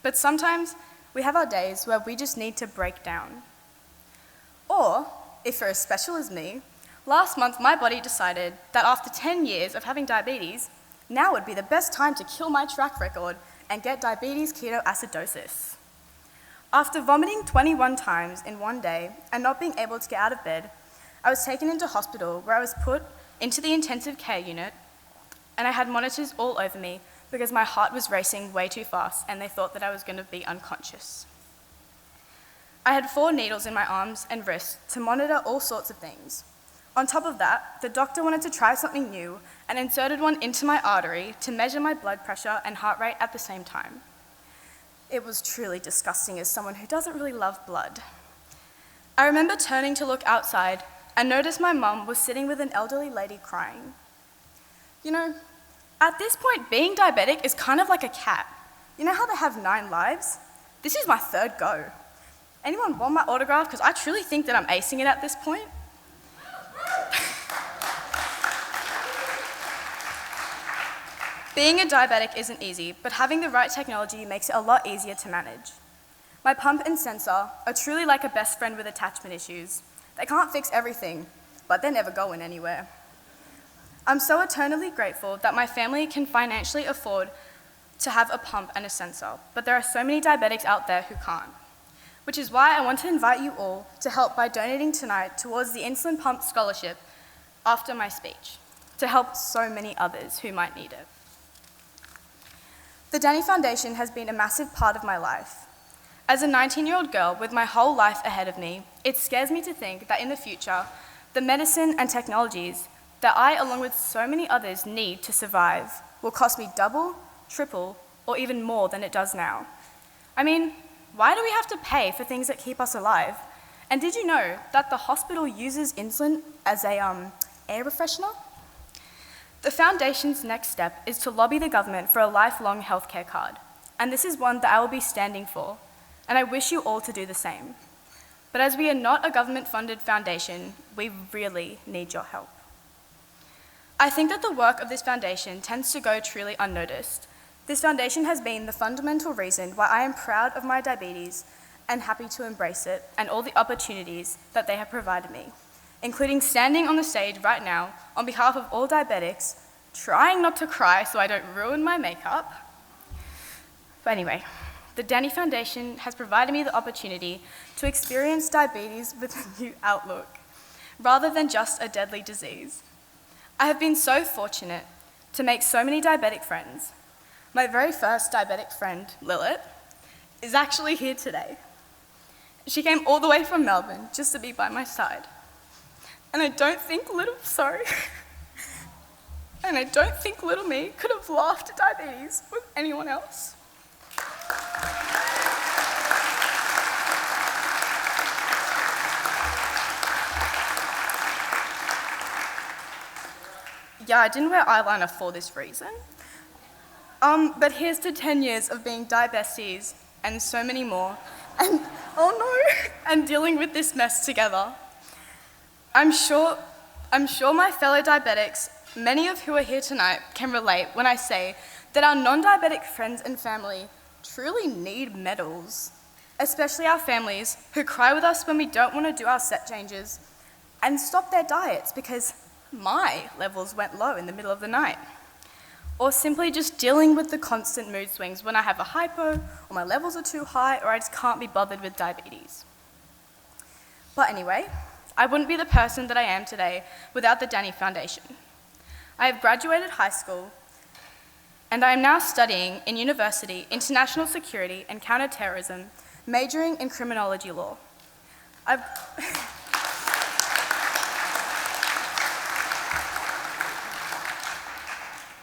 But sometimes we have our days where we just need to break down. Or, if you're as special as me, last month my body decided that after 10 years of having diabetes, now would be the best time to kill my track record and get diabetes ketoacidosis. After vomiting 21 times in one day and not being able to get out of bed, I was taken into hospital where I was put into the intensive care unit, and I had monitors all over me because my heart was racing way too fast and they thought that I was going to be unconscious. I had 4 needles in my arms and wrists to monitor all sorts of things. On top of that, the doctor wanted to try something new and inserted one into my artery to measure my blood pressure and heart rate at the same time. It was truly disgusting as someone who doesn't really love blood. I remember turning to look outside and noticed my mum was sitting with an elderly lady crying. At this point, being diabetic is kind of like a cat. You know how they have 9 lives? This is my 3rd go. Anyone want my autograph? Because I truly think that I'm acing it at this point. Being a diabetic isn't easy, but having the right technology makes it a lot easier to manage. My pump and sensor are truly like a best friend with attachment issues. They can't fix everything, but they're never going anywhere. I'm so eternally grateful that my family can financially afford to have a pump and a sensor, but there are so many diabetics out there who can't. Which is why I want to invite you all to help by donating tonight towards the Insulin Pump Scholarship after my speech, to help so many others who might need it. The Danny Foundation has been a massive part of my life. As a 19-year-old girl with my whole life ahead of me, it scares me to think that in the future, the medicine and technologies that I, along with so many others, need to survive will cost me double, triple, or even more than it does now. I mean, why do we have to pay for things that keep us alive? And did you know that the hospital uses insulin as a air refreshener? The Foundation's next step is to lobby the government for a lifelong healthcare card, and this is one that I will be standing for, and I wish you all to do the same. But as we are not a government-funded foundation, we really need your help. I think that the work of this foundation tends to go truly unnoticed. This foundation has been the fundamental reason why I am proud of my diabetes and happy to embrace it and all the opportunities that they have provided me, including standing on the stage right now on behalf of all diabetics, trying not to cry so I don't ruin my makeup. But anyway, the Danny Foundation has provided me the opportunity to experience diabetes with a new outlook, rather than just a deadly disease. I have been so fortunate to make so many diabetic friends. My very first diabetic friend, Lilith, is actually here today. She came all the way from Melbourne just to be by my side. And I don't think little me could have laughed at diabetes with anyone else. Yeah, I didn't wear eyeliner for this reason. But here's to 10 years of being diabesties and so many more, and and dealing with this mess together. I'm sure my fellow diabetics, many of who are here tonight, can relate when I say that our non-diabetic friends and family truly need medals, especially our families who cry with us when we don't want to do our set changes and stop their diets because my levels went low in the middle of the night. Or simply just dealing with the constant mood swings when I have a hypo, or my levels are too high, or I just can't be bothered with diabetes. But anyway, I wouldn't be the person that I am today without the Danny Foundation. I have graduated high school, and I am now studying in university international security and counterterrorism, majoring in criminology law.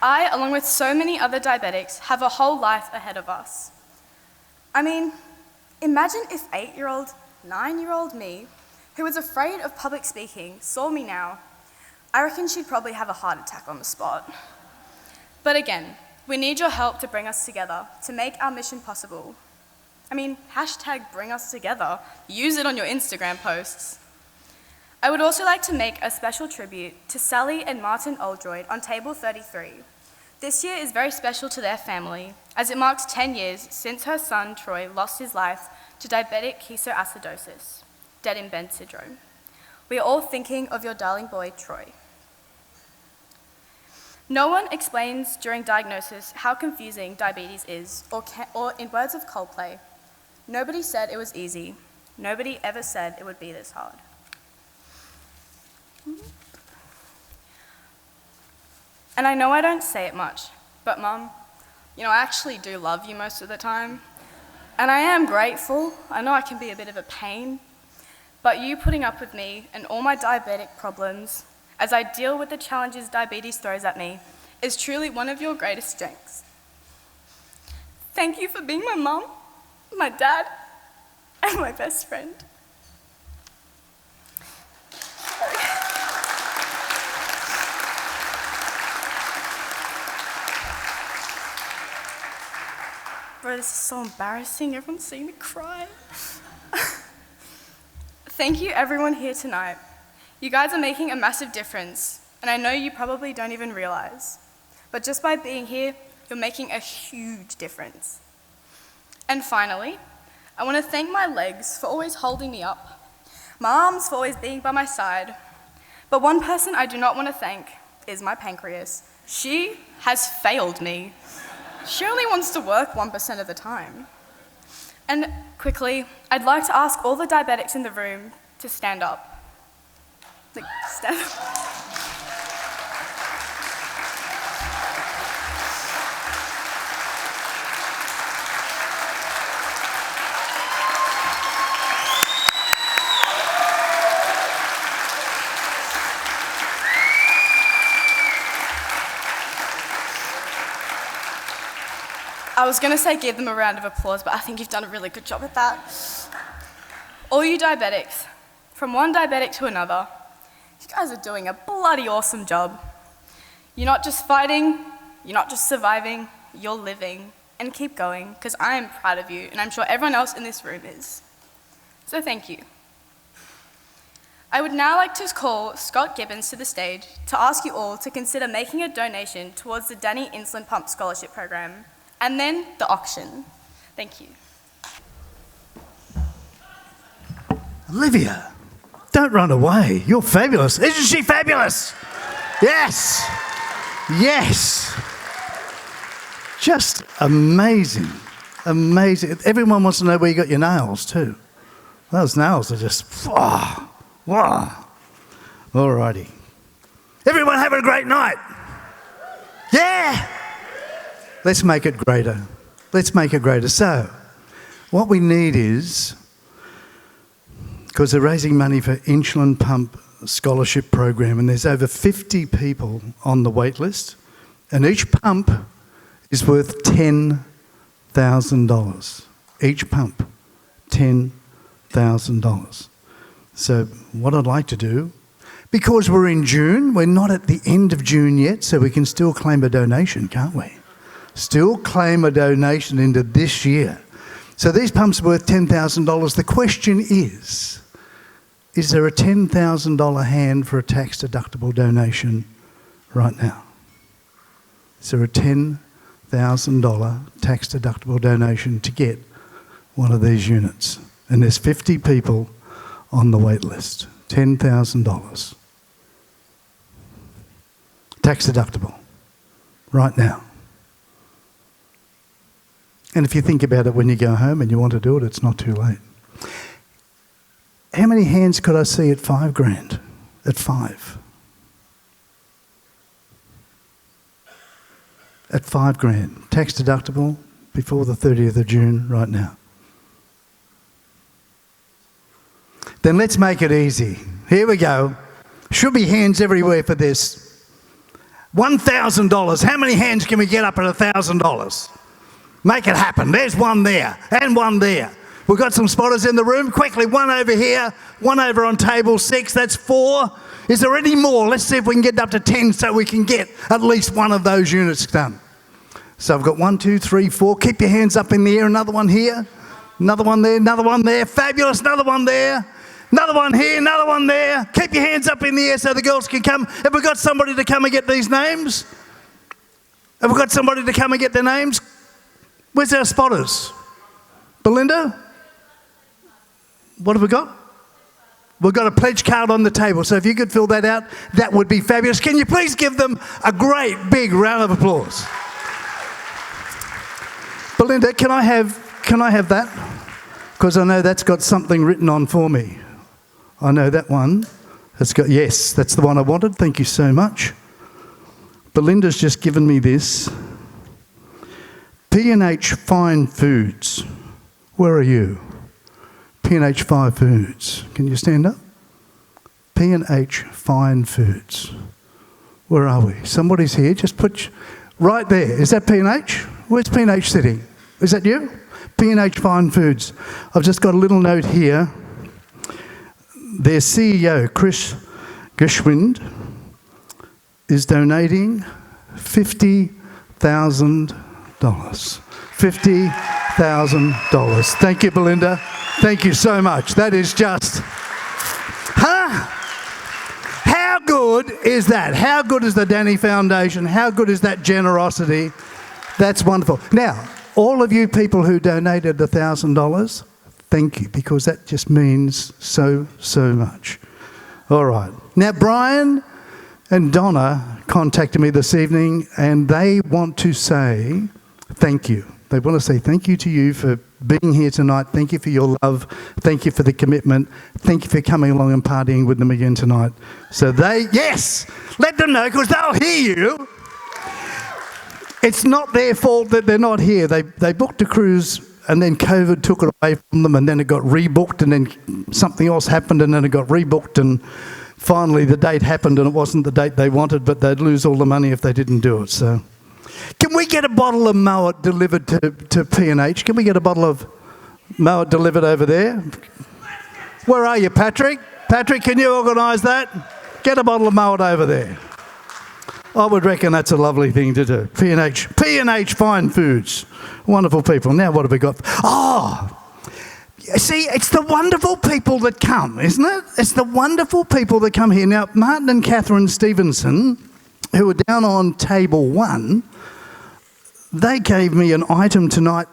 I, along with so many other diabetics, have a whole life ahead of us. I mean, imagine if 8-year-old, 9-year-old me, who was afraid of public speaking, saw me now. I reckon she'd probably have a heart attack on the spot. But again, we need your help to bring us together, to make our mission possible. I mean, #BringUsTogether. Use it on your Instagram posts. I would also like to make a special tribute to Sally and Martin Oldroyd on table 33. This year is very special to their family, as it marks 10 years since her son, Troy, lost his life to diabetic ketoacidosis, dead in bed syndrome. We are all thinking of your darling boy, Troy. No one explains during diagnosis how confusing diabetes is, or in words of Coldplay, nobody said it was easy. Nobody ever said it would be this hard. And I know I don't say it much, but Mum, I actually do love you most of the time. And I am grateful. I know I can be a bit of a pain, but you putting up with me and all my diabetic problems as I deal with the challenges diabetes throws at me is truly one of your greatest strengths. Thank you for being my mum, my dad, and my best friend. Bro, this is so embarrassing. Everyone's seeing me cry. Thank you, everyone here tonight. You guys are making a massive difference, and I know you probably don't even realize. But just by being here, you're making a huge difference. And finally, I want to thank my legs for always holding me up, my arms for always being by my side. But one person I do not want to thank is my pancreas. She has failed me. She only wants to work 1% of the time. And quickly, I'd like to ask all the diabetics in the room to stand up. Like, stand up. I was going to say give them a round of applause, but I think you've done a really good job at that. All you diabetics, from one diabetic to another, you guys are doing a bloody awesome job. You're not just fighting, you're not just surviving, you're living. And keep going, because I am proud of you, and I'm sure everyone else in this room is. So thank you. I would now like to call Scott Gibbons to the stage to ask you all to consider making a donation towards the Danny Insulin Pump Scholarship Program, and then the auction. Thank you. Olivia, don't run away. You're fabulous. Isn't she fabulous? Yes. Yes. Just amazing. Amazing. Everyone wants to know where you got your nails too. Those nails are just, wow. Wow. All righty. Everyone having a great night? Yeah. Let's make it greater. Let's make it greater. So, what we need is, because they're raising money for Insulin Pump Scholarship Program, and there's over 50 people on the wait list, and each pump is worth $10,000. Each pump, $10,000. So, what I'd like to do, because we're in June, we're not at the end of June yet, so we can still claim a donation, can't we? Still claim a donation into this year. So these pumps are worth $10,000. The question is there a $10,000 hand for a tax-deductible donation right now? Is there a $10,000 tax-deductible donation to get one of these units? And there's 50 people on the wait list. $10,000. Tax-deductible. Right now. And if you think about it when you go home and you want to do it, it's not too late. How many hands could I see at $5,000? At 5? At $5,000. Tax deductible before the 30th of June right now. Then let's make it easy. Here we go. Should be hands everywhere for this. $1,000. How many hands can we get up at $1,000? Make it happen. There's one there and one there. We've got some spotters in the room. Quickly, one over here, one over on table 6. That's 4. Is there any more? Let's see if we can get up to 10 so we can get at least one of those units done. So I've got 1, 2, 3, 4. Keep your hands up in the air. Another one here. Another one there. Another one there. Fabulous. Another one there. Another one here. Another one there. Keep your hands up in the air so the girls can come. Have we got somebody to come and get these names? Have we got somebody to come and get their names? Where's our spotters? Belinda? What have we got? We've got a pledge card on the table, so if you could fill that out, that would be fabulous. Can you please give them a great big round of applause? Belinda, can I have that? Because I know that's got something written on for me. I know that one. It's got, yes, that's the one I wanted. Thank you so much. Belinda's just given me this. P&H Fine Foods. Where are you? P&H Fine Foods. Can you stand up? P&H Fine Foods. Where are we? Somebody's here. Just put right there. Is that P&H? Where's P&H sitting? Is that you? P&H Fine Foods. I've just got a little note here. Their CEO, Chris Geschwind, is donating $50,000 $50,000. Thank you, Belinda. Thank you so much. That is just... How good is that? How good is the Danny Foundation? How good is that generosity? That's wonderful. Now, all of you people who donated $1,000, thank you, because that just means so much. All right. Now, Brian and Donna contacted me this evening, and they want to say thank you. They want to say thank you to you for being here tonight. Thank you for your love. Thank you for the commitment. Thank you for coming along and partying with them again tonight. So yes, let them know, because they'll hear you. It's not their fault that they're not here. They booked a cruise, and then COVID took it away from them, and then it got rebooked, and then something else happened, and then it got rebooked, and finally the date happened, and it wasn't the date they wanted, but they'd lose all the money if they didn't do it. So, can we get a bottle of Moet delivered to P&H? Can we get a bottle of Moet delivered over there? Where are you, Patrick? Patrick, can you organise that? Get a bottle of Moet over there. I would reckon that's a lovely thing to do. P&H Fine Foods. Wonderful people. Now what have we got? Oh, see, it's the wonderful people that come, isn't it? It's the wonderful people that come here. Now, Martin and Catherine Stevenson, who are down on table 1, they gave me an item tonight.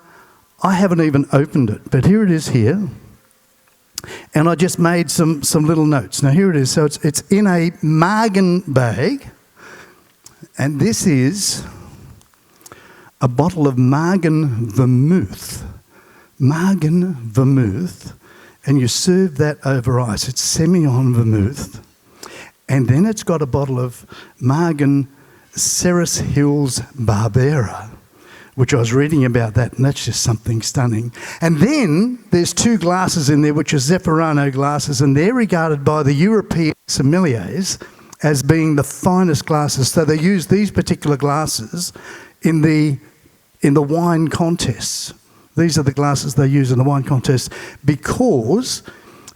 I haven't even opened it, but here it is here. And I just made some little notes. Now, here it is. So it's in a Margan bag. And this is a bottle of Margan vermouth. Margan vermouth. And you serve that over ice. It's Semillon vermouth. And then it's got a bottle of Margan Ceres Hills Barbera, which I was reading about that, and that's just something stunning. And then there's 2 glasses in there, which are Zafferano glasses, and they're regarded by the European sommeliers as being the finest glasses. So they use these particular glasses in the wine contests. These are the glasses they use in the wine contests, because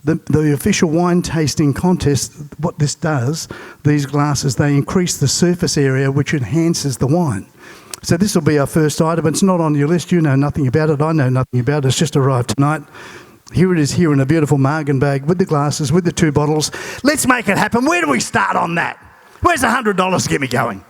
the official wine tasting contest, what this does, these glasses, they increase the surface area, which enhances the wine. So this will be our first item. It's not on your list. You know nothing about it. I know nothing about it. It's just arrived tonight. Here it is here in a beautiful Margan bag with the glasses, with the 2 bottles. Let's make it happen. Where do we start on that? Where's the $100 to get me going?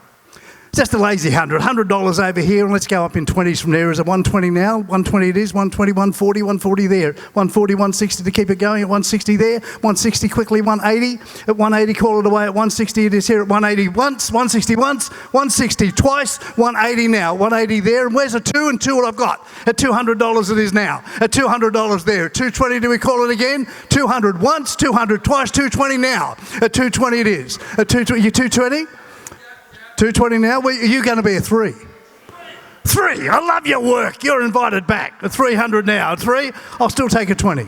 Just a lazy $100 over here, and let's go up in 20s from there. Is it 120 now? 120 it is, 120, 140, 140 there. 140, 160 to keep it going, at 160 there. 160 quickly, 180. At 180, call it away. At 160 it is here. At 180 once, 160 once, 160 twice, 180 now. 180 there, and where's a 2 and 2 what I've got? At $200 it is now. At $200 there. 220, do we call it again? 200 once, 200 twice, 220 now. At 220 it is. At 220, you 220? 220 now? Well, you're going to be a 3. 3. I love your work. You're invited back. A 300 now. A 3. I'll still take a 20.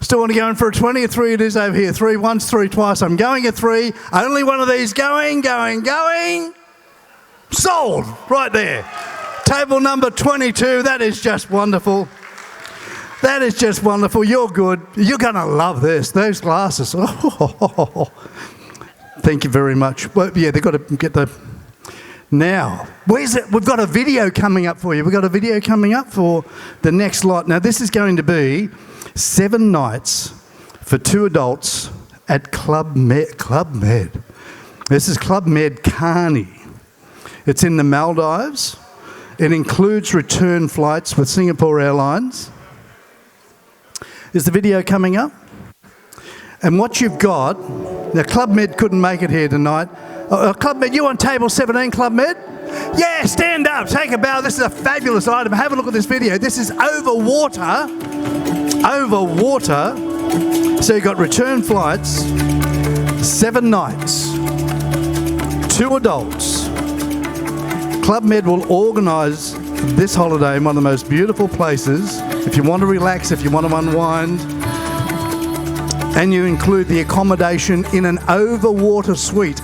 Still want to go in for a 20. A 3 it is over here. 3 once, 3 twice. I'm going a 3. Only one of these going. Sold. Right there. Table number 22. That is just wonderful. That is just wonderful. You're good. You're going to love this. Those glasses. Oh. Thank you very much. Well, yeah, they've got to get the... Now, where's it? We've got a video coming up for you. We've got a video coming up for the next lot. Now, this is going to be 7 nights for 2 adults at Club Med. This is Club Med Carney. It's in the Maldives. It includes return flights with Singapore Airlines. Is the video coming up? And what you've got, now Club Med couldn't make it here tonight. Club Med, you on table 17, Club Med? Yeah, stand up, take a bow. This is a fabulous item. Have a look at this video. This is over water. So you've got return flights, 7 nights, 2 adults. Club Med will organise this holiday in one of the most beautiful places. If you want to relax, if you want to unwind, and you include the accommodation in an overwater suite,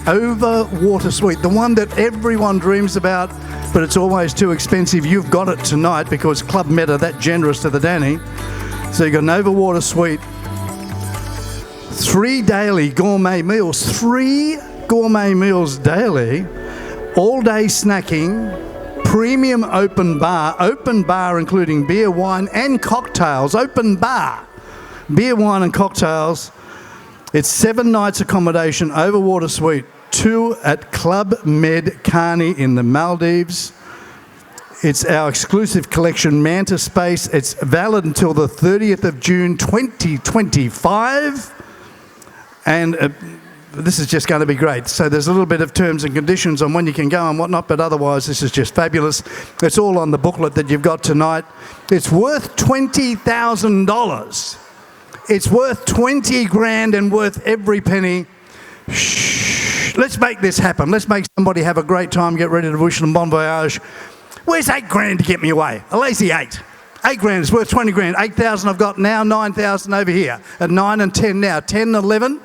the one that everyone dreams about, but it's always too expensive. You've got it tonight because Club Med are that generous to the Danny. So you've got an overwater suite, 3 daily gourmet meals, 3 gourmet meals daily, all day snacking, premium open bar including beer, wine and cocktails, open bar, beer, wine and cocktails. It's 7 nights accommodation, overwater suite, 2 at Club Med Carney in the Maldives. It's our exclusive collection Manta Space. It's valid until the 30th of June 2025. And this is just going to be great. So there's a little bit of terms and conditions on when you can go and whatnot, but otherwise this is just fabulous. It's all on the booklet that you've got tonight. It's worth $20,000. It's worth 20 grand and worth every penny. Shh. Let's make this happen. Let's make somebody have a great time, get ready to wish them bon voyage. Where's 8 grand to get me away? A lazy 8. 8 grand is worth 20 grand. 8,000 I've got now, 9,000 over here. At 9 and 10 now. 10, 11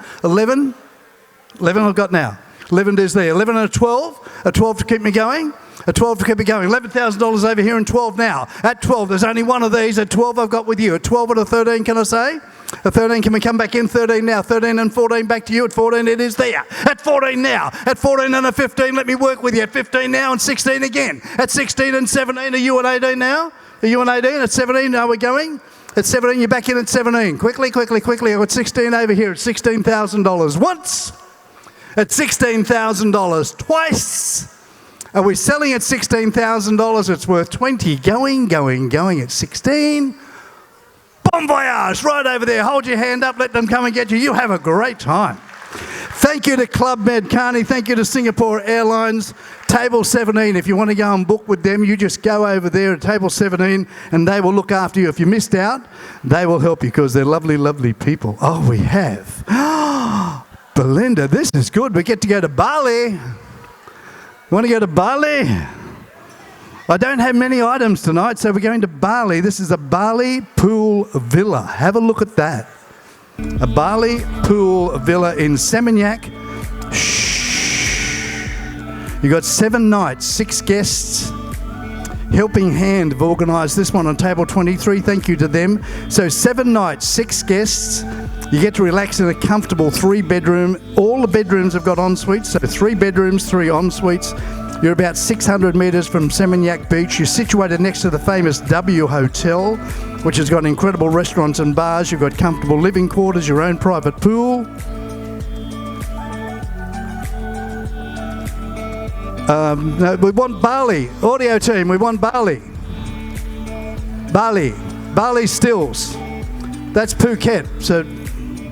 I've got now. 11 is there. 11 and a 12. A 12 to keep me going. A 12 to keep me going. $11,000 over here and 12 now. At 12, there's only one of these. At 12, I've got with you. At 12 and a 13, can I say? At 13, can we come back in? 13 now. 13 and 14, back to you. At 14, it is there. At 14 now. At 14 and a 15, let me work with you. At 15 now and 16 again. At 16 and 17, are you at 18 now? Are you at 18? At 17, are we going? At 17, you're back in at 17. Quickly. I've got 16 over here at $16,000. Once. At $16,000. Twice. Are we selling at $16,000? It's worth 20. Going at 16. Bon voyage, right over there. Hold your hand up, let them come and get you. You have a great time. Thank you to Club Med Carney. Thank you to Singapore Airlines. Table 17, if you want to go and book with them, you just go over there at table 17 and they will look after you. If you missed out, they will help you because they're lovely, lovely people. Oh, we have. Belinda, this is good. We get to go to Bali. Want to go to Bali? I don't have many items tonight, so we're going to Bali. This is a Bali pool villa. Have a look at that. A Bali pool villa in Seminyak. Shh. You got 7 nights, 6 guests. Helping Hand have organised this one on table 23. Thank you to them. So 7 nights, 6 guests. You get to relax in a comfortable 3-bedroom. All the bedrooms have got en-suites, so 3 bedrooms, 3 en-suites. You're about 600 metres from Seminyak Beach. You're situated next to the famous W Hotel, which has got incredible restaurants and bars. You've got comfortable living quarters, your own private pool. No, we want Bali. Audio team, we want Bali. Bali stills. That's Phuket. So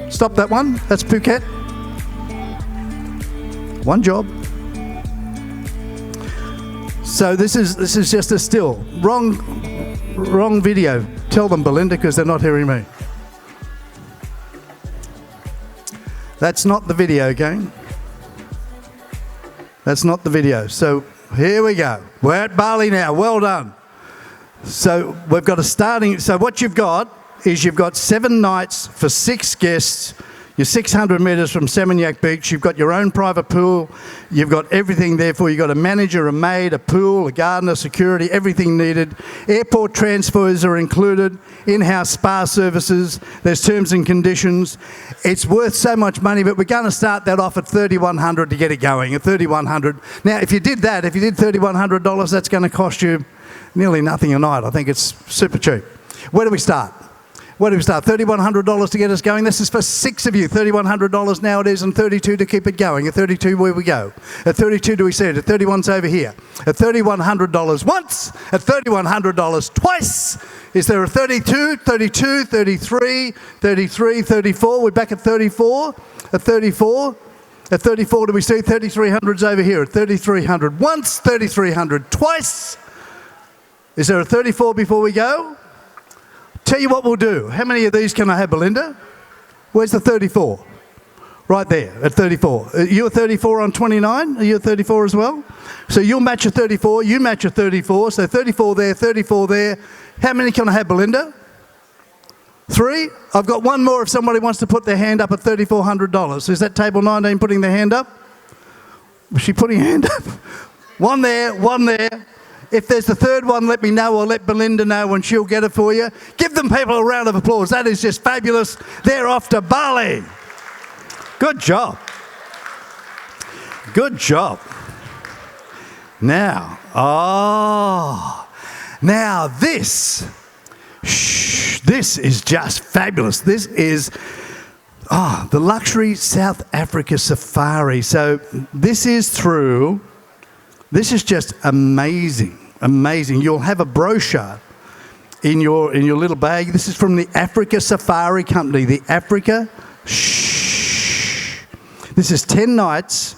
stop that one. That's Phuket. One job. So this is just a still. Wrong video. Tell them, Belinda, because they're not hearing me. That's not the video, gang. That's not the video. So here we go. We're at Bali now. Well done. So we've got a starting. So what you've got is you've got 7 nights for 6 guests. You're 600 metres from Seminyak Beach. You've got your own private pool. You've got everything there for you. You've got a manager, a maid, a pool, a gardener, security, everything needed. Airport transfers are included. In-house spa services. There's terms and conditions. It's worth so much money, but we're going to start that off at $3,100 to get it going, at $3,100. Now, if you did $3,100, that's going to cost you nearly nothing a night. I think it's super cheap. Where do we start? $3,100 to get us going. This is for 6 of you. $3,100 now it is, and $32 to keep it going. At $32, where we go? At $32, do we see it? At $31's over here. At $3,100 once. At $3,100 twice. Is there a 32, 32, 33, 33, 34? We're back at 34. At 34. At 34, do we see 3,300's over here? At 3,300 once. 3,300 twice. Is there a 34 before we go? Tell you what we'll do. How many of these can I have, Belinda? Where's the 34? Right there, at 34. Are you a 34 on 29? Are you a 34 as well? So you'll match a 34, you match a 34. So 34 there, 34 there. How many can I have, Belinda? 3? I've got one more if somebody wants to put their hand up at $3,400. Is that table 19 putting their hand up? Was she putting her hand up? One there, one there. If there's the third one, let me know, or let Belinda know and she'll get it for you. Give them people a round of applause. That is just fabulous. They're off to Bali. Good job. Good job. Now, now this is just fabulous. This is the Luxury South Africa Safari. So this is just amazing, amazing. You'll have a brochure in your little bag. This is from the Africa Safari Company, the Africa. This is 10 nights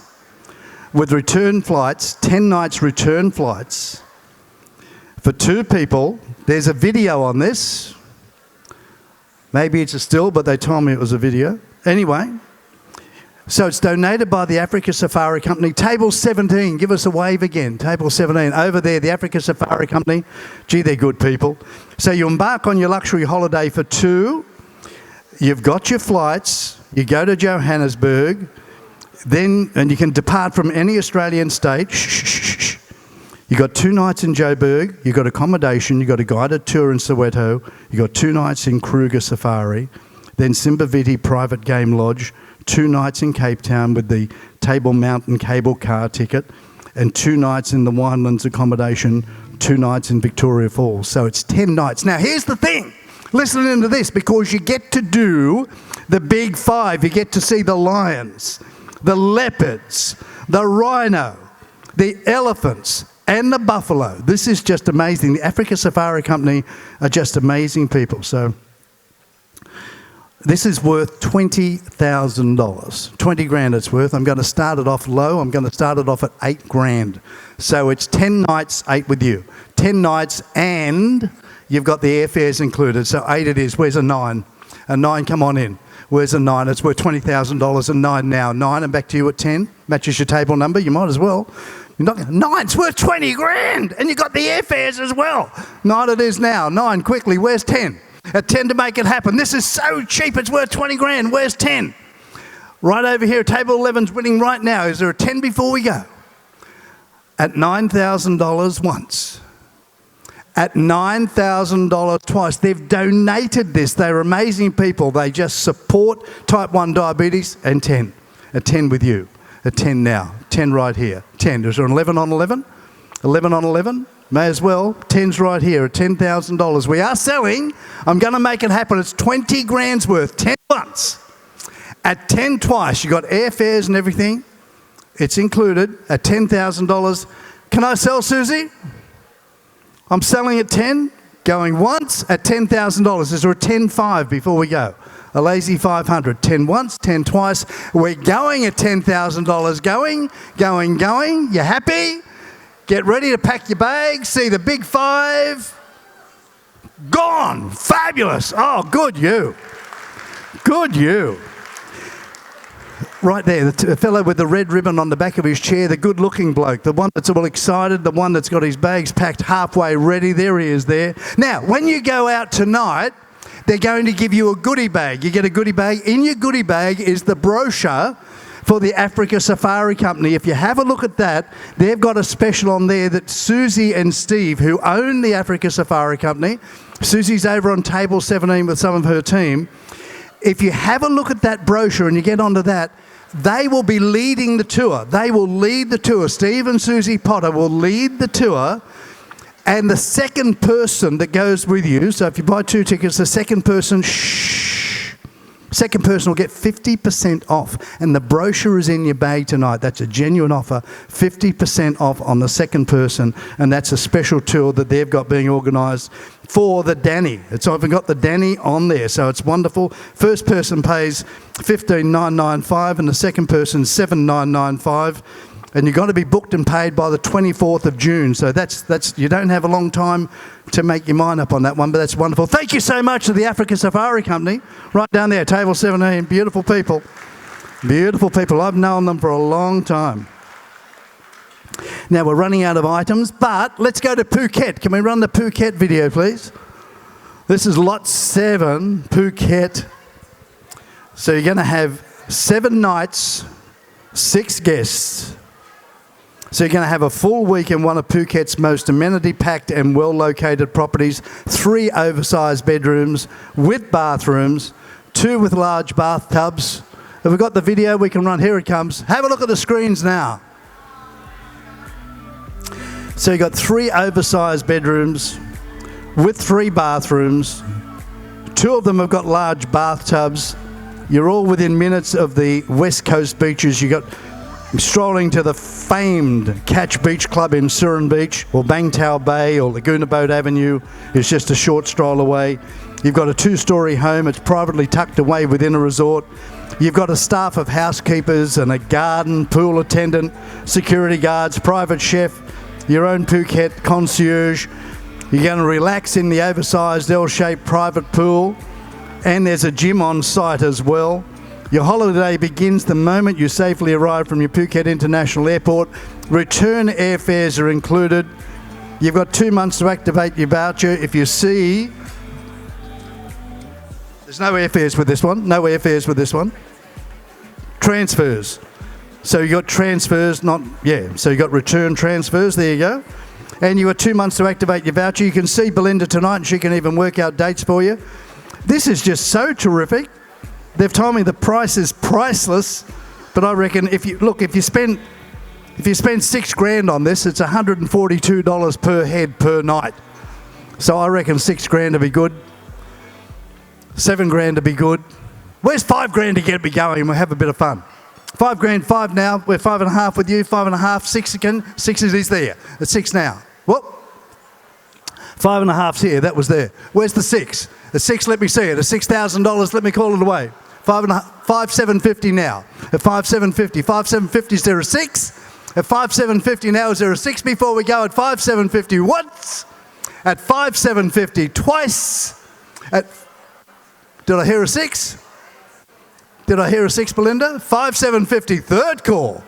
with return flights, 10 nights return flights for 2 people. There's a video on this. Maybe it's a still, but they told me it was a video. Anyway, so it's donated by the Africa Safari Company. Table 17, give us a wave again. Table 17, over there, the Africa Safari Company. Gee, they're good people. So you embark on your luxury holiday for 2. You've got your flights. You go to Johannesburg. Then, and you can depart from any Australian state. You got 2 nights in Joburg. You got accommodation. You got a guided tour in Soweto. You got 2 nights in Kruger Safari. Then Simbaviti Private Game Lodge. 2 nights in Cape Town with the Table Mountain cable car ticket, and 2 nights in the Winelands accommodation, 2 nights in Victoria Falls. So it's 10 nights. Now here's the thing. Listen into this, because you get to do the big 5. You get to see the lions, the leopards, the rhino, the elephants, and the buffalo. This is just amazing. The Africa Safari Company are just amazing people. So this is worth $20,000. 20 grand it's worth. I'm going to start it off low. I'm going to start it off at 8 grand. So it's 10 nights, 8 with you. 10 nights, and you've got the airfares included. So 8 it is. Where's a 9? A 9, come on in. Where's a 9? It's worth $20,000, and 9 now. 9, and back to you at 10. Matches your table number. You might as well. 9's worth 20 grand, and you got the airfares as well. 9 it is now. 9, quickly. Where's 10? At 10 to make it happen. This is so cheap, it's worth 20 grand. Where's 10? Right over here, table 11's winning right now. Is there a 10 before we go? At $9,000 once. At $9,000 twice. They've donated this. They're amazing people. They just support type 1 diabetes. And 10. At 10 with you. At 10 now. 10 right here. 10. Is there an 11 on 11? 11 on 11? May as well. 10's right here at $10,000. We are selling. I'm going to make it happen. It's 20 grand's worth. 10 once. At 10 twice. You got airfares and everything. It's included at $10,000. Can I sell, Susie? I'm selling at 10. Going once at $10,000. Is there a 10.5 before we go? A lazy 500. 10 once, 10 twice. We're going at $10,000. Going. You happy? Get ready to pack your bags, see the big 5. Gone. Fabulous. Oh, good you. Good you. Right there, the fellow with the red ribbon on the back of his chair, the good-looking bloke, the one that's all excited, the one that's got his bags packed halfway ready. There he is there. Now, when you go out tonight, they're going to give you a goodie bag. You get a goodie bag. In your goodie bag is the brochure for the Africa Safari Company. If you have a look at that, they've got a special on there that Susie and Steve, who own the Africa Safari Company, Susie's over on table 17 with some of her team. If you have a look at that brochure and you get onto that, they will be leading the tour. They will lead the tour. Steve and Susie Potter will lead the tour, and the second person that goes with you, so if you buy 2 tickets, the second person, second person will get 50% off, and the brochure is in your bag tonight. That's a genuine offer, 50% off on the second person, and that's a special tour that they've got being organised for the Danny. It's even got the Danny on there, so it's wonderful. First person pays $15,995 and the second person $7,995. And you've got to be booked and paid by the 24th of June. So that's you don't have a long time to make your mind up on that one, but that's wonderful. Thank you so much to the Africa Safari Company. Right down there, table 17. Beautiful people. Beautiful people. I've known them for a long time. Now we're running out of items, but let's go to Phuket. Can we run the Phuket video, please? This is lot 7, Phuket. So you're going to have 7 nights, 6 guests. So you're going to have a full week in one of Phuket's most amenity-packed and well-located properties, 3 oversized bedrooms with bathrooms, 2 with large bathtubs. Have we got the video we can run? Here it comes. Have a look at the screens now. So you got 3 oversized bedrooms with 3 bathrooms. 2 of them have got large bathtubs. You're all within minutes of the West Coast beaches. You got strolling to the famed Catch Beach Club in Surin Beach, or Bangtao Bay, or Laguna Boat Avenue is just a short stroll away. You've got a 2-storey home. It's privately tucked away within a resort. You've got a staff of housekeepers and a garden, pool attendant, security guards, private chef, your own Phuket concierge. You're going to relax in the oversized L-shaped private pool, and there's a gym on site as well. Your holiday begins the moment you safely arrive from your Phuket International Airport. Return airfares are included. You've got 2 months to activate your voucher. If you see... There's no airfares with this one. No airfares with this one. Transfers. So you got transfers, so you got return transfers. There you go. And you got 2 months to activate your voucher. You can see Belinda tonight, and she can even work out dates for you. This is just so terrific. They've told me the price is priceless, but I reckon if you spend $6,000 on this, it's $142 per head per night. So I reckon $6,000 to be good. $7,000 to be good. Where's $5,000 to get me going and we'll have a bit of fun? $5,000, 5 now. We're 5.5 with you, 5.5, 6 again. 6 is there. It's 6 now. Whoop. 5.5's here. That was there. Where's the 6? The 6, let me see it. At $6,000, let me call it away. 5,750 now. At 5,750. 5,750, is there a 6? At 5,750 now, is there a 6 before we go? At 5,750 once. At 5,750 twice. Did I hear a 6? Did I hear a 6, Belinda? 5,750 third call.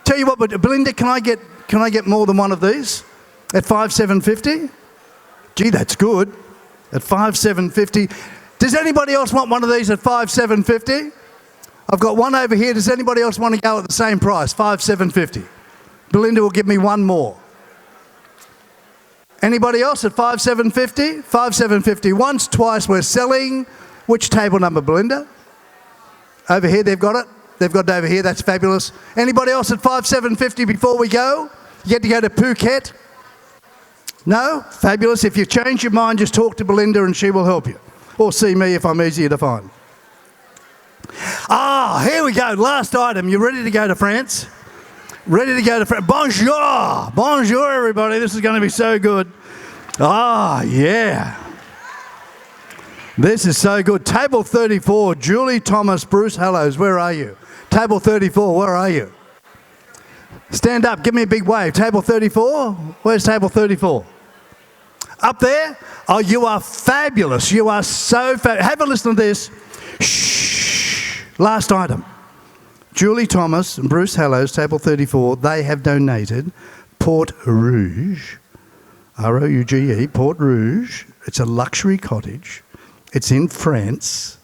Tell you what, but Belinda, can I get more than one of these? At 5,750? Gee, that's good. At 5,750. Does anybody else want one of these at 5,750? I've got one over here. Does anybody else want to go at the same price? 5,750. Belinda will give me one more. Anybody else at 5,750? 5,750 once, twice. We're selling. Which table number, Belinda? Over here, they've got it. They've got it over here. That's fabulous. Anybody else at 5,750 before we go? You get to go to Phuket? No? Fabulous. If you've changed your mind, just talk to Belinda and she will help you. Or see me if I'm easier to find. Here we go. Last item. You ready to go to France? Ready to go to France? Bonjour. Bonjour, everybody. This is going to be so good. Yeah. This is so good. Table 34, Julie, Thomas, Bruce Hallows, where are you? Table 34, where are you? Stand up, give me a big wave. Table 34? Where's table 34? Up there? Oh, you are fabulous. You are so fabulous. Have a listen to this. Shh. Last item. Julie Thomas and Bruce Hallows, table 34, they have donated Port Rouge, R-O-U-G-E, Port Rouge. It's a luxury cottage. It's in France.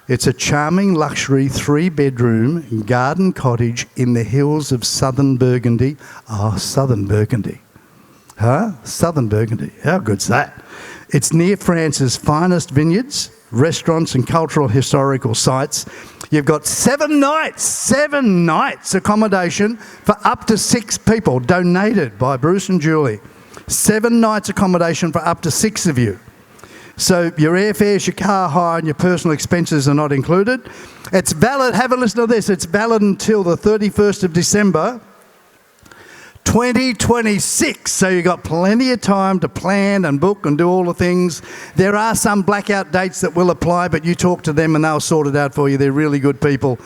It's a charming luxury 3-bedroom garden cottage in the hills of southern Burgundy. Southern Burgundy. Southern Burgundy. How good's that? It's near France's finest vineyards, restaurants and cultural historical sites. You've got 7 nights accommodation for up to 6 people, donated by Bruce and Julie. 7 nights accommodation for up to 6 of you. So your airfares, your car hire and your personal expenses are not included. It's valid, have a listen to this, it's valid until the 31st of December 2026. So you've got plenty of time to plan and book and do all the things. There are some blackout dates that will apply, but you talk to them and they'll sort it out for you. They're really good people.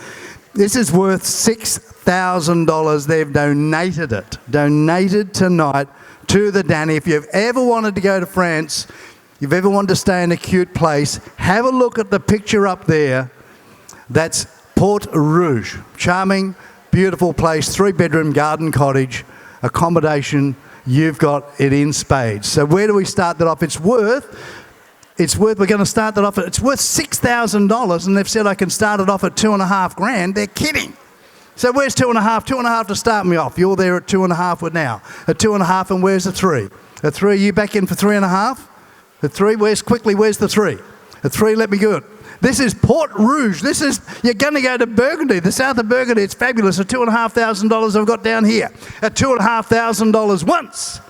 This is worth $6,000. They've donated it. Donated tonight to the Danny. If you've ever wanted to go to France, you've ever wanted to stay in a cute place, have a look at the picture up there. That's Port Rouge. Charming, beautiful place, 3-bedroom garden cottage, accommodation. You've got it in spades. So where do we start that off? It's worth, we're going to start that off at, it's worth $6,000, and they've said I can start it off at $2,500. They're kidding. So where's 2.5? 2.5 to start me off. You're there at 2.5 with now. At 2.5, and where's the 3? At 3, you back in for 3.5? At 3, where's the 3? At 3, let me go it. This is Port Rouge. You're going to go to Burgundy, the south of Burgundy. It's fabulous. At $2,500 I've got down here. At $2,500 once.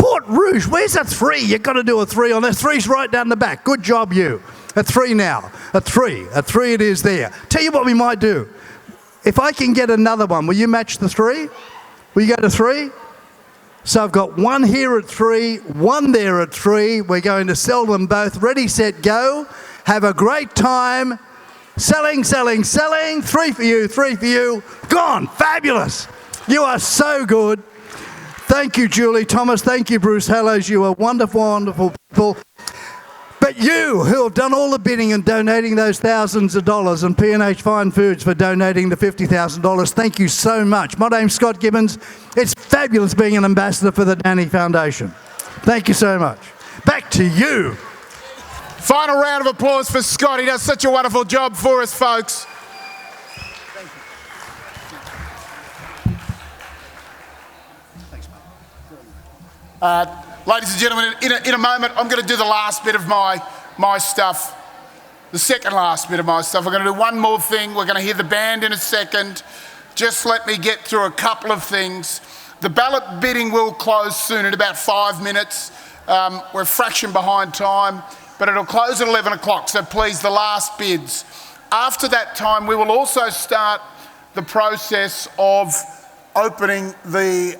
Port Rouge, where's a 3? You've got to do a 3 on that. 3's right down the back. Good job, you. A 3 now. A 3 it is there. Tell you what we might do. If I can get another one, will you match the 3? Will you go to 3? So I've got 1 here at 3, 1 there at 3. We're going to sell them both. Ready, set, go. Have a great time. Selling. 3 for you, 3 for you. Gone. Fabulous. You are so good. Thank you, Julie Thomas. Thank you, Bruce Hallows. You are wonderful, wonderful people. But you who have done all the bidding and donating those thousands of dollars, and P&H Fine Foods for donating the $50,000, thank you so much. My name's Scott Gibbons. It's fabulous being an ambassador for the Danny Foundation. Thank you so much. Back to you. Final round of applause for Scott. He does such a wonderful job for us, folks. Ladies and gentlemen, in a moment, I'm going to do the last bit of my stuff, the second last bit of my stuff. We're going to do one more thing. We're going to hear the band in a second. Just let me get through a couple of things. The ballot bidding will close soon in about 5 minutes. We're a fraction behind time, but it'll close at 11 o'clock, so please, the last bids. After that time, we will also start the process of opening the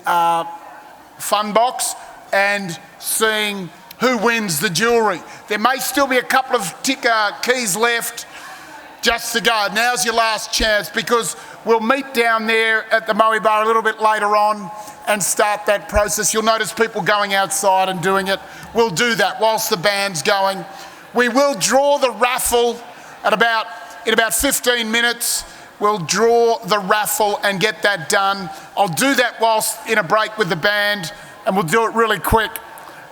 fun box and seeing who wins the jewellery. There may still be a couple of keys left just to go. Now's your last chance, because we'll meet down there at the Moe Bar a little bit later on and start that process. You'll notice people going outside and doing it. We'll do that whilst the band's going. We will draw the raffle in about 15 minutes. We'll draw the raffle and get that done. I'll do that whilst in a break with the band, and we'll do it really quick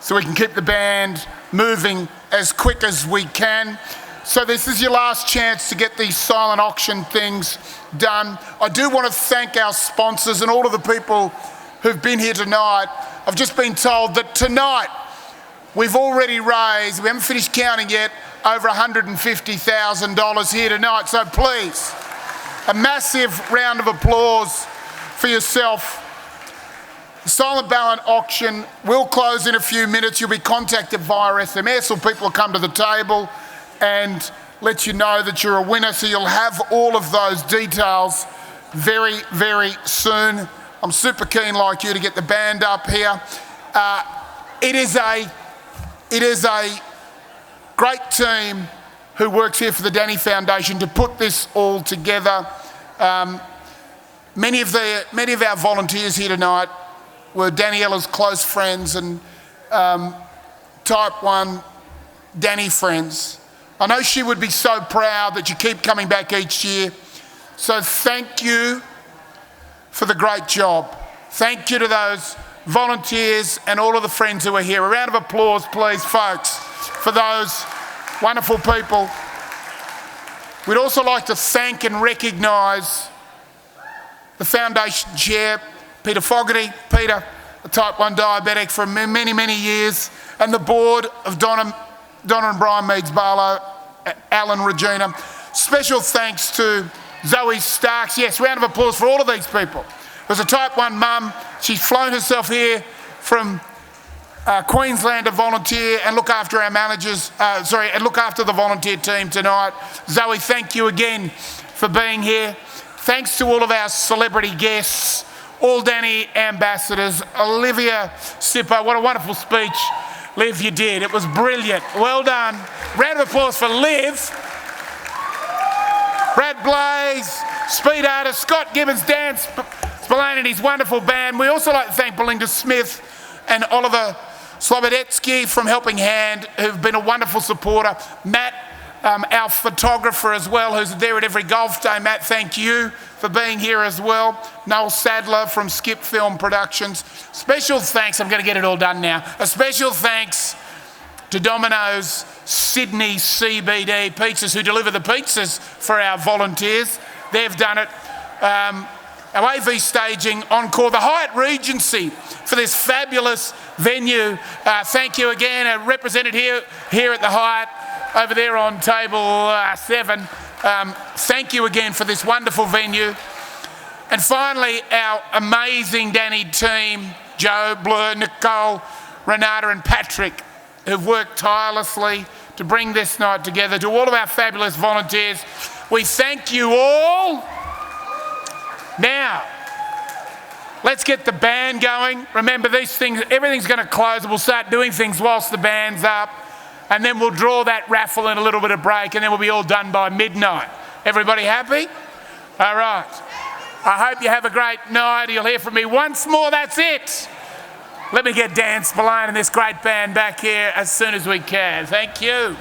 so we can keep the band moving as quick as we can. So this is your last chance to get these silent auction things done. I do want to thank our sponsors and all of the people who've been here tonight. I've just been told that tonight we've already raised, we haven't finished counting yet, over $150,000 here tonight. So please, a massive round of applause for yourself. The silent ballot auction will close in a few minutes. You'll be contacted via SMS, or people will come to the table and let you know that you're a winner. So you'll have all of those details very, very soon. I'm super keen, like you, to get the band up here. It is a great team who works here for the Danny Foundation to put this all together. Many of our volunteers here tonight were Daniella's close friends and Type 1 Danny friends. I know she would be so proud that you keep coming back each year. So thank you for the great job. Thank you to those volunteers and all of the friends who are here. A round of applause, please, folks, for those wonderful people. We'd also like to thank and recognise the Foundation Chair, Peter Fogarty. Peter, a Type 1 diabetic for many, many years, and the board of Donna and Brian Meads-Barlow, Alan, Regina. Special thanks to Zoe Starks. Yes, round of applause for all of these people. There's a Type 1 mum. She's flown herself here from Queensland to volunteer and look after our managers, and look after the volunteer team tonight. Zoe, thank you again for being here. Thanks to all of our celebrity guests, all Danny ambassadors. Olivia Sippo, what a wonderful speech, Liv, you did. It was brilliant. Well done. Round of applause for Liv. Brad Blaze, Speed Artist, Scott Gibbons, Dan Spillane and his wonderful band. We also like to thank Belinda Smith and Oliver Slobodetsky from Helping Hand, who've been a wonderful supporter. Matt, our photographer as well, who's there at every golf day. Matt, thank you for being here as well. Noel Sadler from Skip Film Productions. Special thanks, I'm going to get it all done now. A special thanks to Domino's Sydney CBD Pizzas, who deliver the pizzas for our volunteers. They've done it. Our AV Staging, Encore, the Hyatt Regency for this fabulous venue. Thank you again. Represented here at the Hyatt, over there on table 7. Thank you again for this wonderful venue. And finally, our amazing Danny team, Joe, Blur, Nicole, Renata and Patrick, who've worked tirelessly to bring this night together, to all of our fabulous volunteers. We thank you all. Now, let's get the band going. Remember, these things, everything's going to close. We'll start doing things whilst the band's up, and then we'll draw that raffle in a little bit of break, and then we'll be all done by midnight. Everybody happy? All right. I hope you have a great night. You'll hear from me once more. That's it. Let me get Dan Spillane and this great band back here as soon as we can. Thank you.